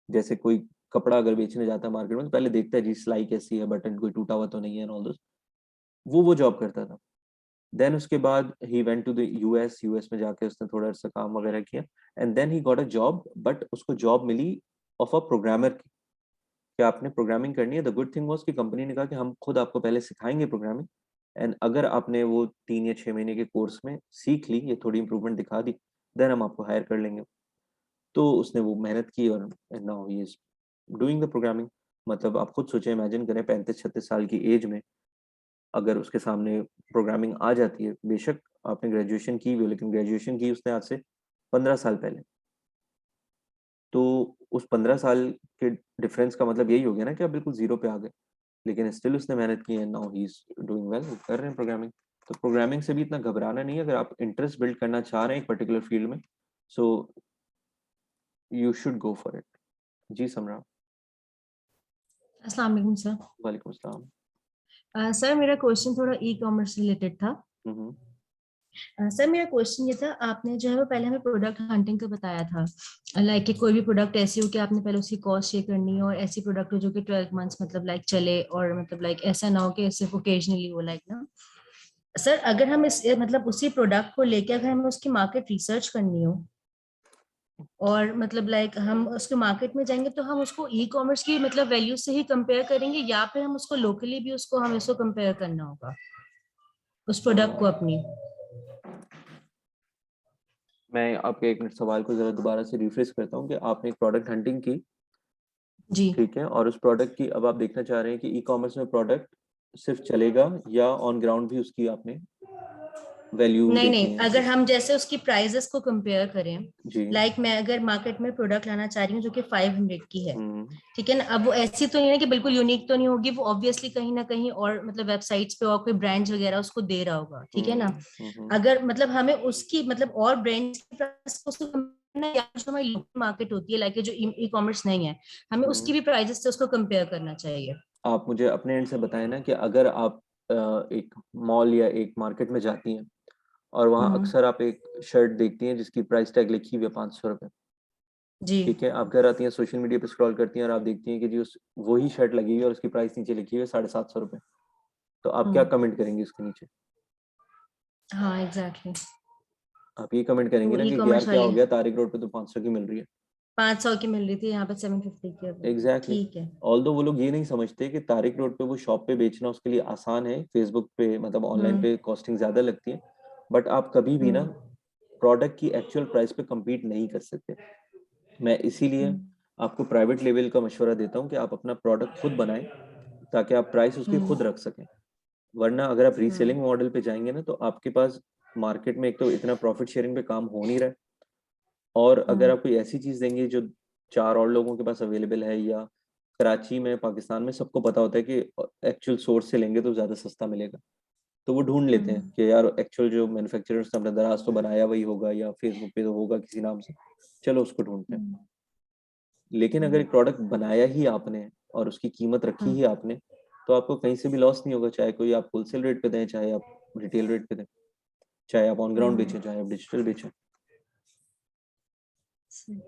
जैसे कोई कपड़ा अगर बेचने जाता है मार्केट में तो पहले देखता है जी सिलाई कैसी है, बटन कोई टूटा हुआ तो नहीं है एंड ऑल दोस। वो जॉब करता था। देन उसके बाद he went to the US, US में जाके उसने थोड़ा-सा काम वगैरह किया and then he got a job but उसको जॉब मिली ऑफ अ प्रोग्रामर की, कि आपने प्रोग्रामिंग करनी है। द गुड थिंग वाज़ कि कंपनी ने कहा कि हम खुद आपको पहले सिखाएँगे प्रोग्रामिंग एंड अगर आपने वो 3 या 6 महीने के कोर्स में सीख ली, ये थोड़ी इम्प्रूवमेंट दिखा दी, देन हम आपको हायर कर लेंगे। तो उसने वो मेहनत की और now he is doing the programming. मतलब आप खुद सोचिए, इमेजिन करें 35-36 साल की एज में अगर उसके सामने प्रोग्रामिंग आ जाती है, बेशक आपने ग्रेजुएशन की भी हो लेकिन ग्रेजुएशन की उसने आज से 15 साल पहले। तो उस 15 साल के डिफरेंस का मतलब यही हो गया ना कि आप बिल्कुल ज़ीरो पे आ गए। लेकिन स्टिल उसने मेहनत की है, now he is doing well, वो कर रहे हैं प्रोग्रामिंग। तो प्रोग्रामिंग से भी इतना घबराना नहीं है अगर आप इंटरेस्ट बिल्ड करना चाह रहे हैं एक पर्टिकुलर फील्ड में, so you should go for it. जी, समरा। अस्सलाम वालेकुम सर। वालेकुम अस्सलाम। सर मेरा क्वेश्चन थोड़ा ई कॉमर्स रिलेटेड था। हुँ, हुँ। सर मेरा क्वेश्चन ये था, आपने जो है वो पहले हमें प्रोडक्ट हंटिंग का बताया था, लाइक कि कोई भी प्रोडक्ट ऐसी हो कि आपने पहले उसकी कॉस्ट चेक करनी है और ऐसी प्रोडक्ट हो जो कि 12 मंथ्स मतलब लाइक चले और मतलब लाइक ऐसा ना हो कि सिर्फ ओकेजनली हो लाइक ना। सर अगर हम इस मतलब उसी प्रोडक्ट को लेके अगर हमें उसकी मार्केट रिसर्च करनी हो और मतलब लाइक हम उसके मार्केट में जाएंगे तो हम उसको ई कॉमर्स की मतलब वैल्यू से ही कंपेयर करेंगे या फिर हम उसको लोकली भी उसको हमें उसको कंपेयर करना होगा उस प्रोडक्ट को अपनी। मैं आपके एक मिनट सवाल को जरा दोबारा से रिफ्रेश करता हूँ कि आपने एक प्रोडक्ट हंटिंग की, जी ठीक है, और उस प्रोडक्ट की अब आप देखना चाह रहे हैं कि ई कॉमर्स में प्रोडक्ट सिर्फ चलेगा या ऑन ग्राउंड भी उसकी आपने वैल्यू नहीं देखनी नहीं, है। अगर हम जैसे उसकी प्राइजेस को कंपेयर करें, जी। लाइक मैं अगर मार्केट में प्रोडक्ट लाना चाह रही हूँ जो कि 500 की है, हम्म। ठीक है ना, अब वो ऐसी तो नहीं है कि बिल्कुल यूनिक तो नहीं होगी, वो ऑब्वियसली कहीं ना कहीं और मतलब वेबसाइट्स पे और कोई ब्रांड्स वगैरह उसको दे रहा होगा, ठीक है ना। हम्म। अगर मतलब हमें उसकी मतलब और ब्रांड्स की प्राइस को उसको compare करना है, या जो हमारी लोकल मार्केट होती है लाइक जो ई कॉमर्स नहीं है, हमें हम्म। उसकी भी प्राइजेस से उसको कंपेयर करना चाहिए। आप मुझे अपने एंड से बताएं ना कि अगर आप एक मॉल या एक मार्केट में जाती हैं और वहाँ हम्म। अक्सर आप एक शर्ट देखती हैं जिसकी प्राइस टैग लिखी हुई है 500 रुपये, जी। ठीक है, आप घर आती हैं सोशल मीडिया पे स्क्रॉल करती हैं और आप देखती हैं कि जी उस वही शर्ट लगी हुई है और उसकी प्राइस नीचे लिखी हुई है 750 रुपये, तो आप क्या हम्म। कमेंट करेंगे उसके नीचे? हाँ एग्जैक्टली। आप ये कमेंट करेंगे वो ना ई कि यार कॉमर्स क्या हो वाले गया, तारिक रोड पे तो 500 की मिल रही है। 500 की मिल रही थी, यहाँ पे 750 की अवेलेबल है, एग्जैक्टली। ठीक है। ऑल्दो वो लोग ये नहीं समझते कि तारिक रोड पे वो शॉप पे बेचना उसके लिए आसान है, फेसबुक पे मतलब ऑनलाइन हम्म। पे कॉस्टिंग ज्यादा लगती है, बट आप कभी भी ना हम्म। प्रोडक्ट की एक्चुअल प्राइस पे compete नहीं कर सकते। मैं इसीलिए हम्म। आपको प्राइवेट लेवल का मशवरा देता हूँ कि आप अपना प्रोडक्ट खुद बनाएं ताकि आप प्राइस उसकी हम्म। खुद रख सकें। वरना अगर आप हम्म। रीसेलिंग मॉडल पे जाएंगे ना तो आपके पास मार्केट में एक तो इतना प्रॉफिट शेयरिंग पे काम हो नहीं रहा है, और अगर हम्म। आप कोई ऐसी चीज देंगे जो चार और लोगों के पास अवेलेबल है, या कराची में पाकिस्तान में सबको पता होता है कि एक्चुअल सोर्स से लेंगे तो ज्यादा सस्ता मिलेगा, तो वो ढूंढ लेते हैं हम्म। कि यार एक्चुअल जो मैन्युफैक्चरर्स ने अपना दराज तो बनाया वही होगा या फेसबुक पे तो होगा किसी नाम से, चलो उसको ढूंढते हैं। हम्म। लेकिन अगर एक प्रोडक्ट बनाया ही आपने और उसकी कीमत रखी हम्म। ही आपने, तो आपको कहीं से भी लॉस नहीं होगा, चाहे कोई आप होलसेल रेट पे दें, चाहे आप रिटेल रेट पे दें, चाहे आप ऑन ग्राउंड हम्म। बेचें, चाहे आप डिजिटल बेचें। सही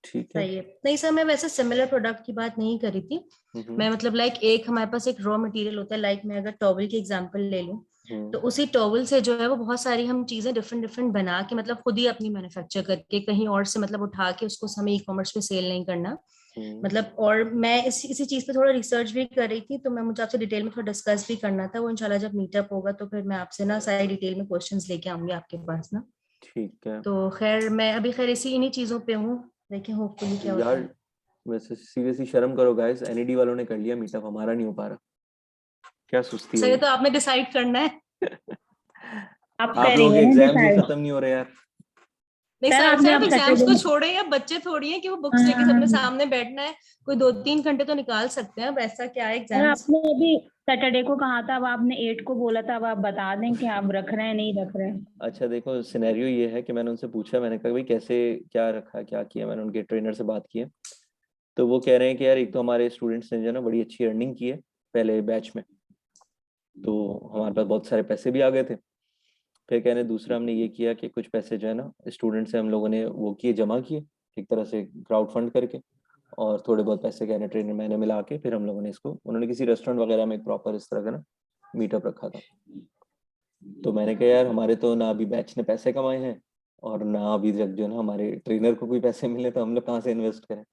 ठीक है। सही है। नहीं सर, मैं वैसे सिमिलर प्रोडक्ट की बात नहीं करी थी। हम्म। मैं मतलब लाइक एक हमारे पास एक रॉ मटेरियल होता है, लाइक मैं अगर टॉवल की एग्जांपल ले लूं, तो हम्म। उसी टॉवल से जो है वो बहुत सारी हम चीजें डिफरेंट डिफरेंट बना के मतलब खुद ही अपनी मैन्युफैक्चर करके कहीं और से मतलब उठा के उसको हमें ई कॉमर्स पे सेल नहीं करना। हम्म। मतलब और मैं इसी चीज पे थोड़ा रिसर्च भी कर रही थी, तो मैं मुझे आपसे डिटेल में थोड़ा डिस्कस भी करना था। वो इंशाल्लाह जब मीटअप होगा तो फिर मैं आपसे ना सारी डिटेल में क्वेश्चंस लेके आऊंगी आपके पास ना। ठीक है। तो खैर मैं अभी खैर इसी इन्हीं चीजों पे हूँ, देखें होपफुली क्या होता यार है। वैसे सीरियसली शर्म करो गाइस, एनईडी वालों ने कर लिया मीटअप, हमारा नहीं हो पा रहा, क्या सुस्ती है सर ये ये। तो आपने डिसाइड करना है। आप आप लोगों के करिए ना एग्जाम्स ही डिसाइड। खत्म नहीं हो रहे यार। नहीं सर सर, आपने सर अब एग्जाम्स सैटरडे को छोड़े या बच्चे थोड़ी हैं कि वो बुक्स लेके सबने हाँ सामने बैठना है। कोई 2-3 घंटे तो निकाल सकते हैं, अब ऐसा क्या है सर एग्जाम्स। आपने अभी सैटरडे को कहा था, अब आपने 8 को बोला था, अब आप बता दें कि आप रख रहे हैं नहीं रख रहे हैं। अच्छा देखो सिनेरियो ये है कि मैंने उनसे पूछा, मैंने कहा भाई कैसे क्या रखा क्या किया, मैंने उनके ट्रेनर से बात की है, तो वो कह रहे हैं कि यार एक तो हमारे स्टूडेंट्स ने जो है ना बड़ी अच्छी अर्निंग की है पहले बैच में, तो हमारे पास बहुत सारे पैसे भी आ गए थे। फिर कह रहे हैं दूसरा हमने ये किया कि कुछ पैसे जो है ना स्टूडेंट से हम लोगों ने वो किए, जमा किए एक तरह से क्राउड फंड करके, और थोड़े बहुत पैसे कह रहे हैं ट्रेनर मैंने मिला के फिर हम लोगों ने इसको, उन्होंने किसी रेस्टोरेंट वगैरह में एक प्रॉपर इस तरह का ना मीटअप रखा था। तो मैंने कहा यार हमारे तो ना अभी बैच ने पैसे कमाए हैं और ना अभी तक जो है ना हमारे ट्रेनर को कोई पैसे मिले, तो हम लोग कहाँ से इन्वेस्ट करें।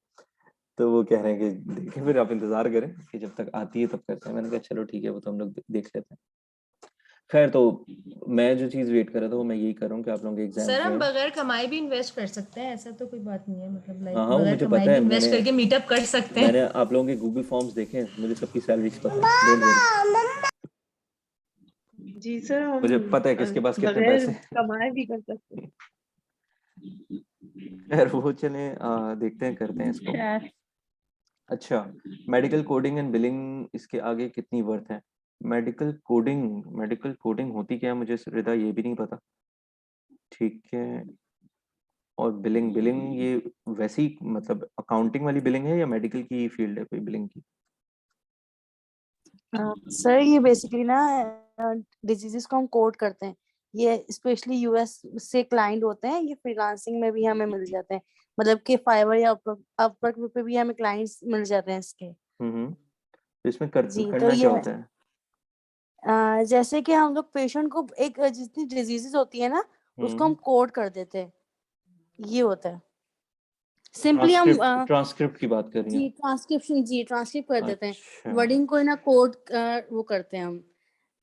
तो वो कह रहे हैं कि देखें फिर आप इंतजार करें कि जब तक आती है तब करते हैं। मैंने कहा चलो ठीक है वो तो हम लोग देख लेते हैं। खैर तो मैं जो चीज़ वेट कर रहा था वो मैं यही कर रहा हूँ कि आप लोगों के एग्जाम्स सर जो हम है। बगैर कमाए भी इन्वेस्ट कर सकते हैं, ऐसा तो कोई बात नहीं है, मतलब हाँ लाइक हाँ वो बगैर मुझे कमाए पता भी है, इन्वेस्ट मैंने करके मीटअप कर सकते मैंने हैं। आप लोगों के गूगल फॉर्म्स देखे हैं, मुझे सबकी सैलरीज पता है, डोंट वरी। जी सर, हम मुझे पता है किसके पास कितने बगैर पैसे कमाए भी कर सकते हैं। खैर वो चले देखते हैं करते हैं इसको। अच्छा अच्छा, मेडिकल कोडिंग एंड बिलिंग इसके आगे कितनी वर्थ है? मेडिकल कोडिंग होती क्या है मुझे रिदा ये भी नहीं पता, ठीक है। और बिलिंग बिलिंग ये वैसी मतलब अकाउंटिंग वाली बिलिंग है या मेडिकल की फील्ड है कोई बिलिंग की? सर ये बेसिकली ना डिजीजेस को हम कोड करते हैं। ये स्पेशली यूएस से क्लाइंट होते हैं, ये फ्रीलांसिंग में भी हमें मिल जाते हैं। मतलब कि फाइवर या अपवर्क पे भी हमें क्लाइंट्स मिल जाते हैं इसके। तो इसमें जी तो करना क्या होता है? जैसे कि हम लोग पेशेंट को एक जितनी डिजीजेस होती है ना उसको हम कोड कर देते हैं, ये होता है। सिंपली हम ट्रांसक्रिप्ट की बात कर रही हैं? ट्रांसक्रिप्ट कर देते हैं, अच्छा, वर्डिंग को ना कोड वो करते हैं हम।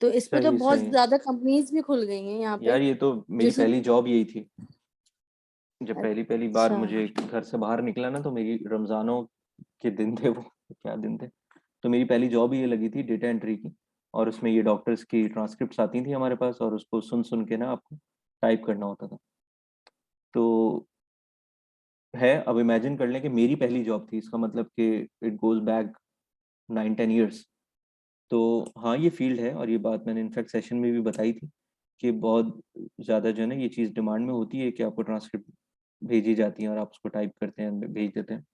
तो इस पे तो सही बहुत सही। ज्यादा कंपनीज भी खुल गई हैं यहाँ पे। यार ये तो मेरी जैसे पहली जॉब यही थी। जब पहली बार अच्छा, मुझे घर से बाहर निकला ना, तो मेरी रमजानों के दिन थे वो, क्या दिन थे। तो मेरी पहली जॉब ही ये लगी थी, डेटा एंट्री की। और उसमें ये डॉक्टर्स की ट्रांसक्रिप्ट्स आती थी हमारे पास, और उसको सुन सुन के ना आपको टाइप करना होता था। तो है, अब इमेजिन कर लें कि मेरी पहली जॉब थी, इसका मतलब कि इट गोज बैक 9-10 ईयर्स। तो हाँ, ये फील्ड है, और ये बात मैंने इनफैक्ट सेशन में भी बताई थी कि बहुत ज़्यादा जो है ना ये चीज़ डिमांड में होती है कि आपको ट्रांसक्रिप्ट भेजी जाती है और आप उसको टाइप करते हैं, भेज देते हैं।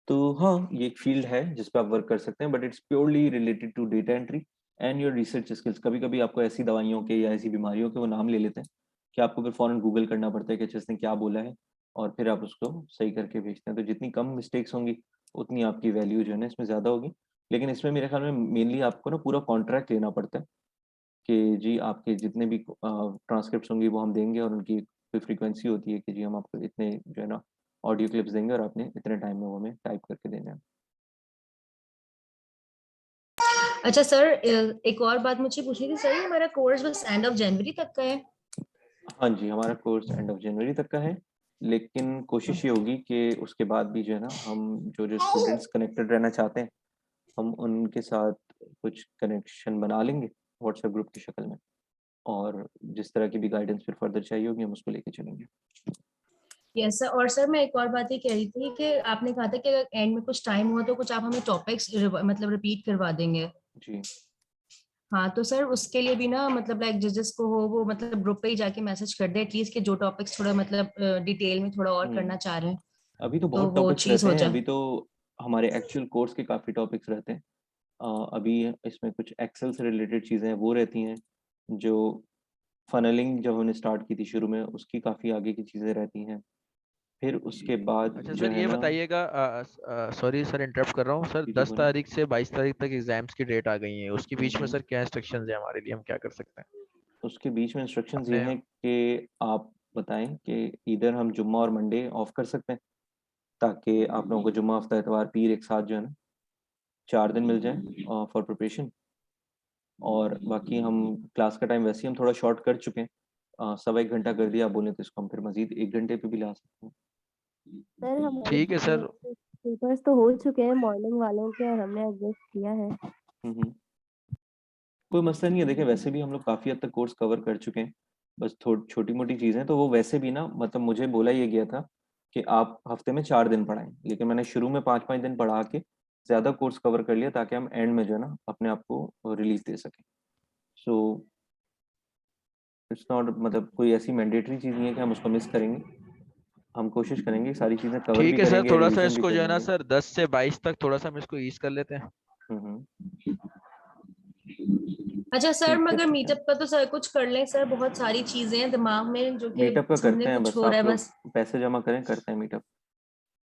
तो हाँ, ये एक फील्ड है जिस पे आप वर्क कर सकते हैं, but it's purely related to data entry and your research skills. कभी कभी आपको ऐसी दवाइयों के या ऐसी बीमारियों के वो नाम ले लेते हैं कि आपको फिर फौरन गूगल करना पड़ता है कि अच्छा इसने क्या बोला है, और फिर आप उसको सही करके भेजते हैं। तो जितनी कम मिस्टेक्स होंगी उतनी आपकी वैल्यू जो है ना इसमें ज़्यादा होगी। लेकिन इसमें मेरे ख्याल में मेनली आपको ना पूरा कॉन्ट्रैक्ट लेना पड़ता है कि जी आपके जितने भी ट्रांसक्रिप्ट्स होंगी वो हम देंगे, और उनकी कोई फ्रीक्वेंसी होती है कि जी हम आपको इतने जो है ना ऑडियो क्लिप्स देंगे और आपने इतने टाइम में वो हमें टाइप करके देना है। अच्छा सर, एक और बात मुझे पूछनी थी सर, ये हमारा कोर्स बस एंड ऑफ जनवरी तक का है? हाँ जी, हमारा कोर्स एंड ऑफ जनवरी तक का है, लेकिन कोशिश ये होगी कि उसके बाद भी जो है ना हम जो स्टूडेंट्स कनेक्टेड रहना चाहते हैं, हम उनके साथ कुछ कनेक्शन बना लेंगे व्हाट्सएप ग्रुप की शक्ल में, और जिस तरह की भी गाइडेंस फिर फर्दर चाहिए होगी हम उसको लेके चलेंगे। Yes sir. और सर मैं एक और बात ये कह रही थी कि आपने कहा था कि अगर एंड में कुछ टाइम हुआ तो कुछ आप हमें टॉपिक्स मतलब रिपीट करवा देंगे। जी हाँ, तो सर उसके लिए भी ना मतलब लाइक जिसको हो वो मतलब ग्रुप पे ही जाके मैसेज कर दे एटलीस्ट कि जो टॉपिक्स थोड़ा मतलब डिटेल में थोड़ा और करना चाह रहे हैं, अभी तो तो बहुत वो टॉपिक्स चीज रहते हो हैं, जाए। अभी तो हमारे एक्चुअल कोर्स के काफ़ी टॉपिक्स रहते हैं। अभी इसमें कुछ एक्सेल से रिलेटेड चीज़ें हैं वो रहती हैं, जो फनलिंग जब हमने स्टार्ट की थी शुरू में उसकी काफ़ी आगे की चीज़ें रहती हैं। फिर उसके बाद अच्छा जो सर, है ये ना, बताइएगा, सॉरी सर इंटरप्ट कर रहा हूँ सर, जी 10 बोलिए। तारीख से 22 तारीख तक एग्जाम्स की डेट आ गई है, उसके बीच में सर क्या इंस्ट्रक्शंस है हमारे लिए, हम क्या कर सकते हैं उसके बीच में इंस्ट्रक्शंस ये अपने? हैं कि आप बताएं कि इधर हम जुम्मा और मंडे ऑफ कर सकते हैं, ताकि आप लोगों को जुम्मा, हफ्ता, इतवार, पीर एक साथ जो है ना 4 दिन मिल जाए फॉर प्रिपरेशन। और बाकी हम क्लास का टाइम वैसे ही हम थोड़ा शॉर्ट कर चुके हैं, 1.25 घंटा कर दिया, आप बोलें तो इसको हम फिर मजीद 1 घंटे पे भी ला सकते हैं। सर हमारे ठीक है सर। पेपर्स तो हो चुके हैं मॉर्निंग वालों के, और हमने एडजस्ट किया है। हम्म। कोई मसला नहीं है, देखें वैसे भी हम लोग काफ़ी हद तक कोर्स कवर कर चुके हैं, बस थोड़ी छोटी मोटी चीज़ें तो वो वैसे भी ना, मतलब मुझे बोला ये गया था कि आप हफ्ते में 4 दिन पढ़ाएं, लेकिन मैंने शुरू में 5-5 दिन पढ़ा के ज़्यादा कोर्स कवर कर लिया ताकि हम एंड में जो है ना अपने आप को रिलीज दे सकें। सो इट्स नॉट, मतलब कोई ऐसी मैंडेटरी चीज़ नहीं है कि हम उसको मिस करेंगे। हम कोशिश करेंगे कि सारी चीज़ें कवर भी ठीक है सर, करेंगे, थोड़ा सा रिवीजन भी इसको कर जो है ना लेंगे। सर 10 से 22 तक थोड़ा सा हम इसको ईज कर लेते हैं। हम्म। अच्छा सर, ठीक है मगर ठीक है, मीटअप का तो सर कुछ कर लें सर, बहुत सारी चीजें हैं दिमाग में जो कि मीटअप का सुनने करते हैं, कुछ बस हो रहा आप है लोग बस। पैसे जमा करें, करते हैं मीटअप।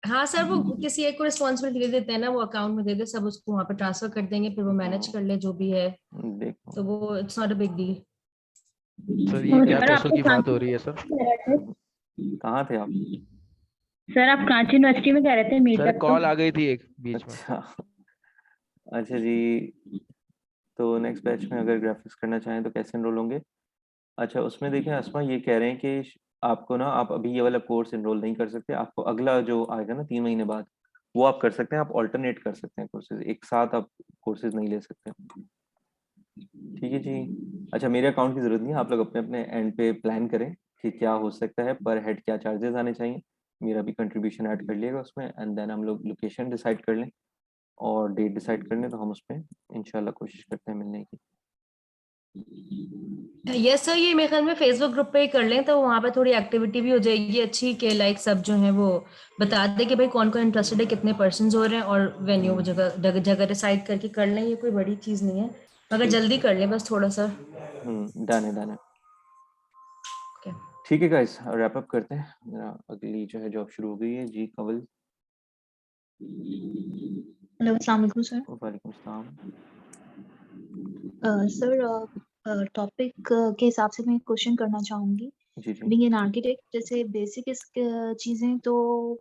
हाँ सर, वो किसी एक को रिस्पॉन्सिबिलिटी दे देते हैं ना, वो अकाउंट में दे दे, सब उसको वहां पे ट्रांसफर कर देंगे, फिर वो मैनेज कर ले जो भी है, देखो तो वो it's not a big deal. Sir ये ठीक है क्या सर फिर। पैसों आपको की बात हो रही है सर? कहाँ थे आप? सर आप कांची यूनिवर्सिटी में कह रहे थे सर मीटअप तो? कॉल आ गई थी एक बीच में। अच्छा अच्छा जी, तो नेक्स्ट बैच में अगर ग्राफिक्स करना चाहें तो कैसे इनरोल होंगे? अच्छा, उसमें देखिए अस्मा ये कह रहे हैं कि आपको ना, आप अभी ये वाला कोर्स इनरोल नहीं कर सकते, आपको अगला जो आएगा ना 3 महीने बाद वो आप कर सकते हैं, आप ऑल्टरनेट कर सकते हैं कोर्सेज, एक साथ आप कोर्सेज नहीं ले सकते। ठीक है जी। अच्छा, मेरे अकाउंट की ज़रूरत नहीं है, आप लोग अपने अपने एंड पे प्लान करें कि क्या हो सकता है, पर हेड क्या चार्जेस आने चाहिए, मेरा भी कंट्रीब्यूशन ऐड कर लिएगा उसमें, एंड देन हम लोग लोकेशन डिसाइड कर लें और डेट डिसाइड कर लें, तो हम उस पर इंशाल्लाह कोशिश करते हैं मिलने की। यस सर, ये मेरे ख्याल में फेसबुक ग्रुप पे ही कर लें, तो वहां पे थोड़ी एक्टिविटी भी हो जाएगी अच्छी, के लाइक सब जो है वो बता दे कि भाई कौन कौन इंटरेस्टेड है, कितने पर्सन हो रहे हैं, और वेन्यू जगह जगह डिसाइड करके कर लें, ये कोई बड़ी चीज नहीं है, मगर ठीक जल्दी है। कर लें बस थोड़ा सा। डन है डन है। Okay. ठीक है गाइस, रैप अप करते हैं, मेरा अगली जो है जॉब शुरू हो गई है। जी कंवल। हेलो, अस्सलाम वालेकुम सर। वालेकुम सलाम। सर टॉपिक के हिसाब से मैं क्वेश्चन करना चाहूंगी। जी जी बीइंग एन आर्किटेक्ट, जैसे बेसिक चीजें तो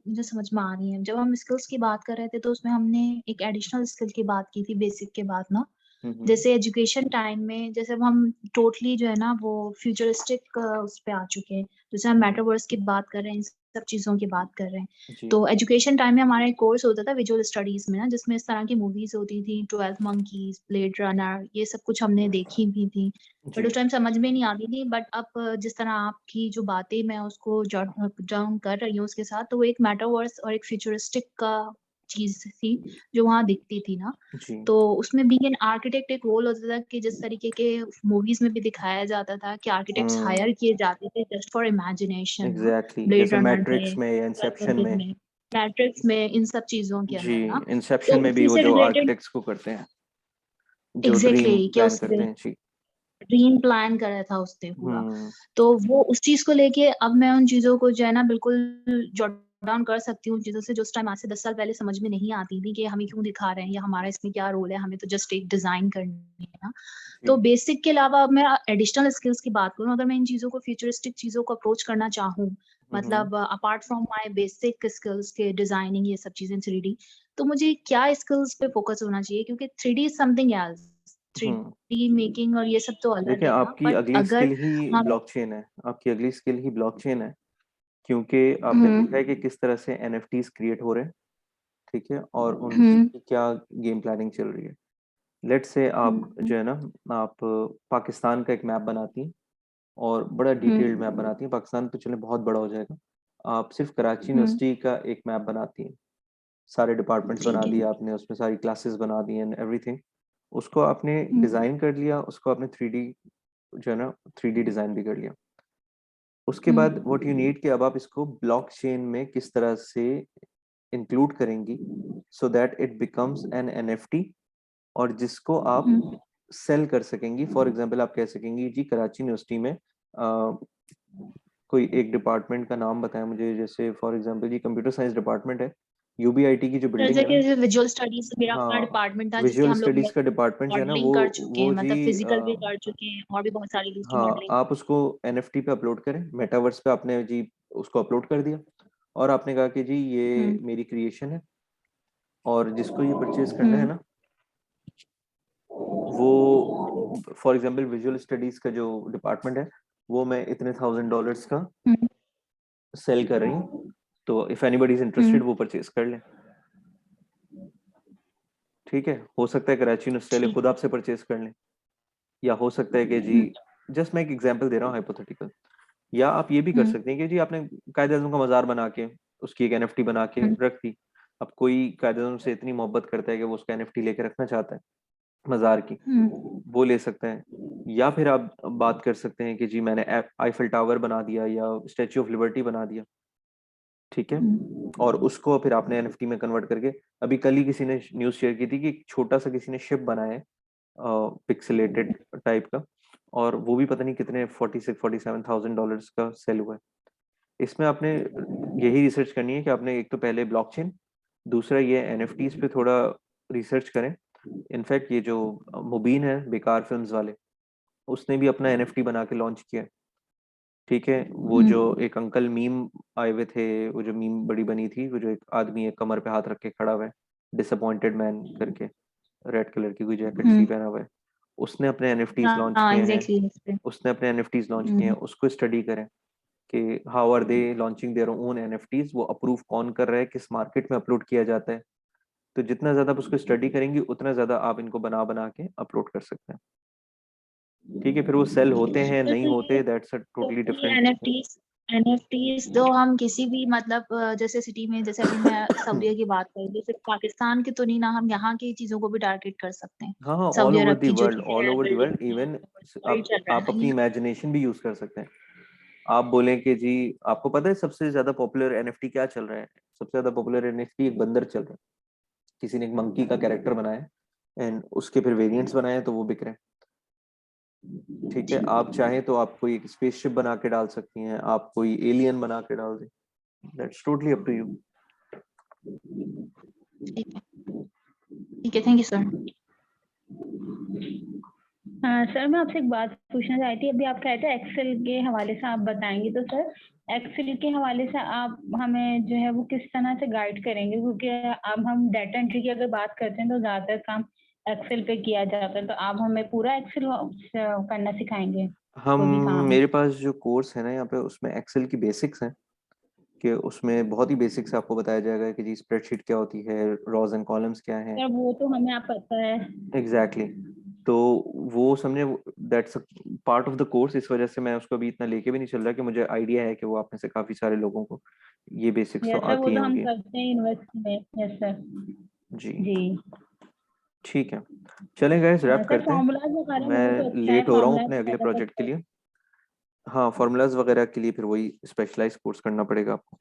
मुझे समझ में आ रही हैं। जब हम स्किल्स की बात कर रहे थे तो उसमें हमने एक एडिशनल स्किल की बात की थी बेसिक के बाद ना। जैसे एजुकेशन टाइम में जैसे अब हम टोटली जो है ना वो फ्यूचरिस्टिक उस पे आ चुके हैं। जैसे हम मेटावर्स की बात कर रहे हैं, इन सब चीजों की बात कर रहे हैं। जी तो एजुकेशन टाइम में हमारा एक कोर्स होता था विजुअल स्टडीज में ना, जिसमें इस तरह की मूवीज होती थी, 12 मंकीज, ब्लेड रनर, ये सब कुछ हमने देखी भी थी। बट जी उस टाइम समझ में नहीं आती थी। बट अब जिस तरह आपकी जो बातें मैं उसको जॉट डाउन कर रही हूँ उसके साथ, तो वो एक मेटावर्स और एक फ्यूचरिस्टिक का चीज थी जो वहाँ दिखती थी ना। जी तो उसमें बीइंग एन आर्किटेक्ट एक रोल होता था कि जिस तरीके के मूवीज में भी दिखाया जाता था कि आर्किटेक्ट्स हायर किए जाते थे जस्ट फॉर इमेजिनेशन ना। एग्जैक्टली, ब्लेड जैसे रनर मैट्रिक्स में, में या 12 इंसेप्शन मंकीज में। में, मैट्रिक्स में, इन सब चीजों के जी, अंदर ना। तो इंसेप्शन में भी उसी वो से जो रिलेटेड आर्किटेक्ट्स को करते हैं, जो ड्रीम एग्जैक्टली कि प्लान उसने करते हैं। जी। ड्रीम प्लान करा था उसने पूरा। हम्म तो वो उस चीज को लेके अब मैं उन चीजों को जो है ना बिल्कुल जॉट डाउन कर सकती हूँ, चीजों से जो उस टाइम आज से 10 साल पहले समझ में नहीं आती थी कि हमें क्यों दिखा रहे हैं या हमारा इसमें क्या रोल है, हमें तो जस्ट एक डिजाइन करनी है ना। तो जी बेसिक के अलावा अब मैं एडिशनल स्किल्स की बात करूँ, अगर मैं इन चीजों को फ्यूचरिस्टिक चीजों को अप्रोच करना चाहूँ, हम्म मतलब apart from my basic skills के डिजाइनिंग ये सब चीजें 3D, तो मुझे क्या स्किल्स पे फोकस होना चाहिए? क्योंकि 3D is something else, hmm 3D making और ये सब तो अलग देखिए, है ना। आपकी बट अगली अगर स्किल ही हम ब्लॉकचेन है। आपकी अगली स्किल ही ब्लॉकचेन है, क्योंकि आपने देखा है हम्म कि किस तरह से एनएफटीज क्रिएट हो रहे हैं। ठीक है, और हम्म उनकी क्या गेम प्लानिंग चल रही है। लेट्स से आप हम्म जो है ना, आप पाकिस्तान का एक मैप बनाती हैं और बड़ा डिटेल्ड मैप बनाती हैं। पाकिस्तान तो चले बहुत बड़ा हो जाएगा। आप सिर्फ कराची हम्म, यूनिवर्सिटी का एक मैप बनाती हैं, सारे डिपार्टमेंट्स बना ठीक है। दिए आपने, उसमें सारी क्लासेस बना दी एंड एवरीथिंग। उसको आपने हम्म डिज़ाइन कर लिया, उसको आपने 3D जो है ना 3D डिज़ाइन भी कर लिया। उसके बाद व्हाट यू हम्म नीड कि अब आप इसको ब्लॉकचेन में किस तरह से इंक्लूड करेंगी so that it becomes N NFT, और जिसको आप हम्म सेल कर सकेंगी। फॉर एग्जांपल आप कह सकेंगी जी कराची यूनिवर्सिटी में कोई एक डिपार्टमेंट का नाम बताएं मुझे, जैसे फॉर एग्जांपल जी कंप्यूटर साइंस डिपार्टमेंट है, यूबीआईटी की जो बिल्डिंग जैसे है कि ना। विजुअल स्टडीज मेरा अपना हाँ, डिपार्टमेंट था जिसके विजुअल हम लोग स्टडीज का डिपार्टमेंट जो है ना, मॉडलिंग कर चुके हैं, वो जी मतलब फिजिकल भी कर चुके हैं और भी बहुत सारी दूसरी हाँ, मॉडलिंग। आप उसको एनएफटी पे अपलोड करें, मेटावर्स पे आपने जी उसको अपलोड कर दिया, और आपने कहा कि जी ये हम्म मेरी क्रिएशन है, और जिसको ये परचेज करना है हम्म ना, वो फॉर एग्जांपल विजुअल स्टडीज का जो डिपार्टमेंट है, वो मैं इतने $1000 का हम्म सेल कर रही हूँ, तो इफ एनीबडी इज इंटरेस्टेड हम्म, वो परचेज कर ले। ठीक है, हो सकता है कराची यूनिवर्सिटी वाले ठीक। खुद आपसे परचेज कर लें, या हो सकता है कि जी, हम्म जस्ट मैं एक एग्जांपल दे रहा हूँ हाइपोथेटिकल। या आप ये भी कर हम्म सकते हैं कि जी आपने कायदे आज़म का मजार बना के उसकी एक एनएफटी बना के हम्म रख दी। अब कोई कायदे आज़म से इतनी मोहब्बत करता है कि वो उसका एनएफटी लेके रखना चाहता है मजार की, हम्म वो ले सकते हैं। या फिर आप बात कर सकते हैं कि जी मैंने आईफिल टावर बना दिया या स्टैच्यू ऑफ लिबर्टी बना दिया। ठीक है, और उसको फिर आपने एनएफटी में कन्वर्ट करके, अभी कल ही किसी ने न्यूज़ शेयर की थी कि एक छोटा सा किसी ने शिप बनाया है पिक्सेलेटेड टाइप का, और वो भी पता नहीं कितने 47,000 का सेल हुआ है। इसमें आपने यही रिसर्च करनी है कि आपने एक तो पहले ब्लॉकचेन, दूसरा ये एनएफटीज पे थोड़ा रिसर्च करें। इनफैक्ट ये जो मुबीन है बेकार फिल्म्स वाले, उसने भी अपना एनएफटी बना के लॉन्च किया है। ठीक है, वो जो हम्म एक अंकल मीम आए हुए थे, वो जो मीम बड़ी बनी थी, वो जो एक आदमी एक कमर पे हाथ रख के खड़ा हुआ है, डिसअपॉइंटेड मैन करके, रेड कलर की कोई जैकेट सी हम्म, पहना हुआ है, उसने अपने एनएफटीज लॉन्च हाँ किए हैं। एग्जैक्टली। उसने अपने एनएफटीज लॉन्च किए हैं, उसको स्टडी करें कि how are they launching their own NFTs, वो अप्रूव कौन कर रहा है, किस मार्केट में अपलोड किया जाता है। तो जितना ज्यादा आप उसको स्टडी करेंगे उतना ज्यादा आप इनको बना बना के अपलोड कर सकते हैं। ठीक है, फिर वो सेल होते हैं तो नहीं ये होते, दैट्स अ टोटली तो ये डिफरेंट। एनएफटीज तो हम किसी भी मतलब जैसे सिटी में, जैसे अभी मैं सऊदीया की बात करूँ तो सिर्फ पाकिस्तान की तो नहीं ना, हम यहाँ की चीजों को भी टारगेट कर सकते हैं। हाँ हाँ, ऑल सऊदी ओवर अरब दी की जो वर्ल्ड, चीजें ऑल हैं, over the world. Building even world चल रहा है आप ना अपनी ये। इमेजिनेशन भी यूज कर सकते हैं। आप बोलें कि जी आपको पता है सबसे ज्यादा पॉपुलर एनएफटी क्या चल रहा है? सबसे ज्यादा पॉपुलर एनएफटी एक बंदर चल रहा है। किसी ने एक मंकी का कैरेक्टर बनाया एंड उसके फिर वेरिएंट्स बनाए तो वो बिक रहे हैं। ठीक है, आप चाहें तो आप कोई एक स्पेसशिप बना के डाल सकती हैं, आप कोई एलियन बना के डाल दें, that's totally up to you. ठीक है, ठीक है, थैंक यू सर। सर मैं आपसे एक बात पूछना चाहती थी, अभी आप कह रहे थे एक्सेल के हवाले से आप बताएंगे, तो सर एक्सेल के हवाले से आप हमें जो है वो किस तरह से गाइड करेंगे, क्योंकि अब हम डाटा एंट्री की अगर बात करते हैं तो ज्यादातर काम एक्सेल पे किया जाता है, तो आप हमें पूरा एक्सेल करना सिखाएंगे हम कोई भी काम? मेरे पास जो कोर्स है ना यहाँ पे, उसमें एक्सेल की बेसिक्स हैं, कि उसमें बहुत ही बेसिक्स आपको बताया जाएगा कि जी स्प्रेडशीट क्या होती है, रॉज एंड कॉलम्स क्या हैं। सर वो तो हमें आप पता है। एग्जैक्टली तो वो समझे, that's part of the course. इस वजह से मैं उसको अभी इतना लेके भी नहीं चल रहा, कि मुझे आइडिया है कि वो आप में से काफी सारे लोगों को ये बेसिक्स तो यस सर, वो आती ही तो हम होंगी। करते हैं यूनिवर्सिटी में। Yes sir. जी जी। ठीक है, चलें गाइस, रैप सर करते हैं। फॉर्मूलाज वगैरह हो तो मैं अच्छा है, लेट हो रहा हूँ फॉर्मूलाज अपने अगले वगैरह प्रोजेक्ट के सब। लिए। हाँ, फार्मूलाज वगैरह के लिए फिर वही स्पेशलाइज कोर्स करना पड़ेगा आपको।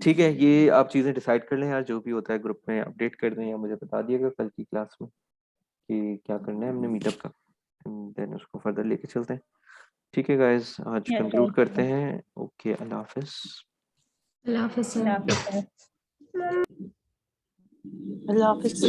ठीक है, ये आप चीज़ें डिसाइड कर लें यार, जो भी होता है ग्रुप में अपडेट कर दें, या मुझे बता दिएगा कल की क्लास में कि क्या करना है हमने मीटअप का, देन उसको फर्दर लेके चलते हैं। ठीक है गाइस, आज यस कंक्लूड करते सर। हैं। ओके, अल्लाह हाफिज। अल्लाह हाफिज़ सर। अल्लाह हाफिज़ सर। अल्लाह हाफिज।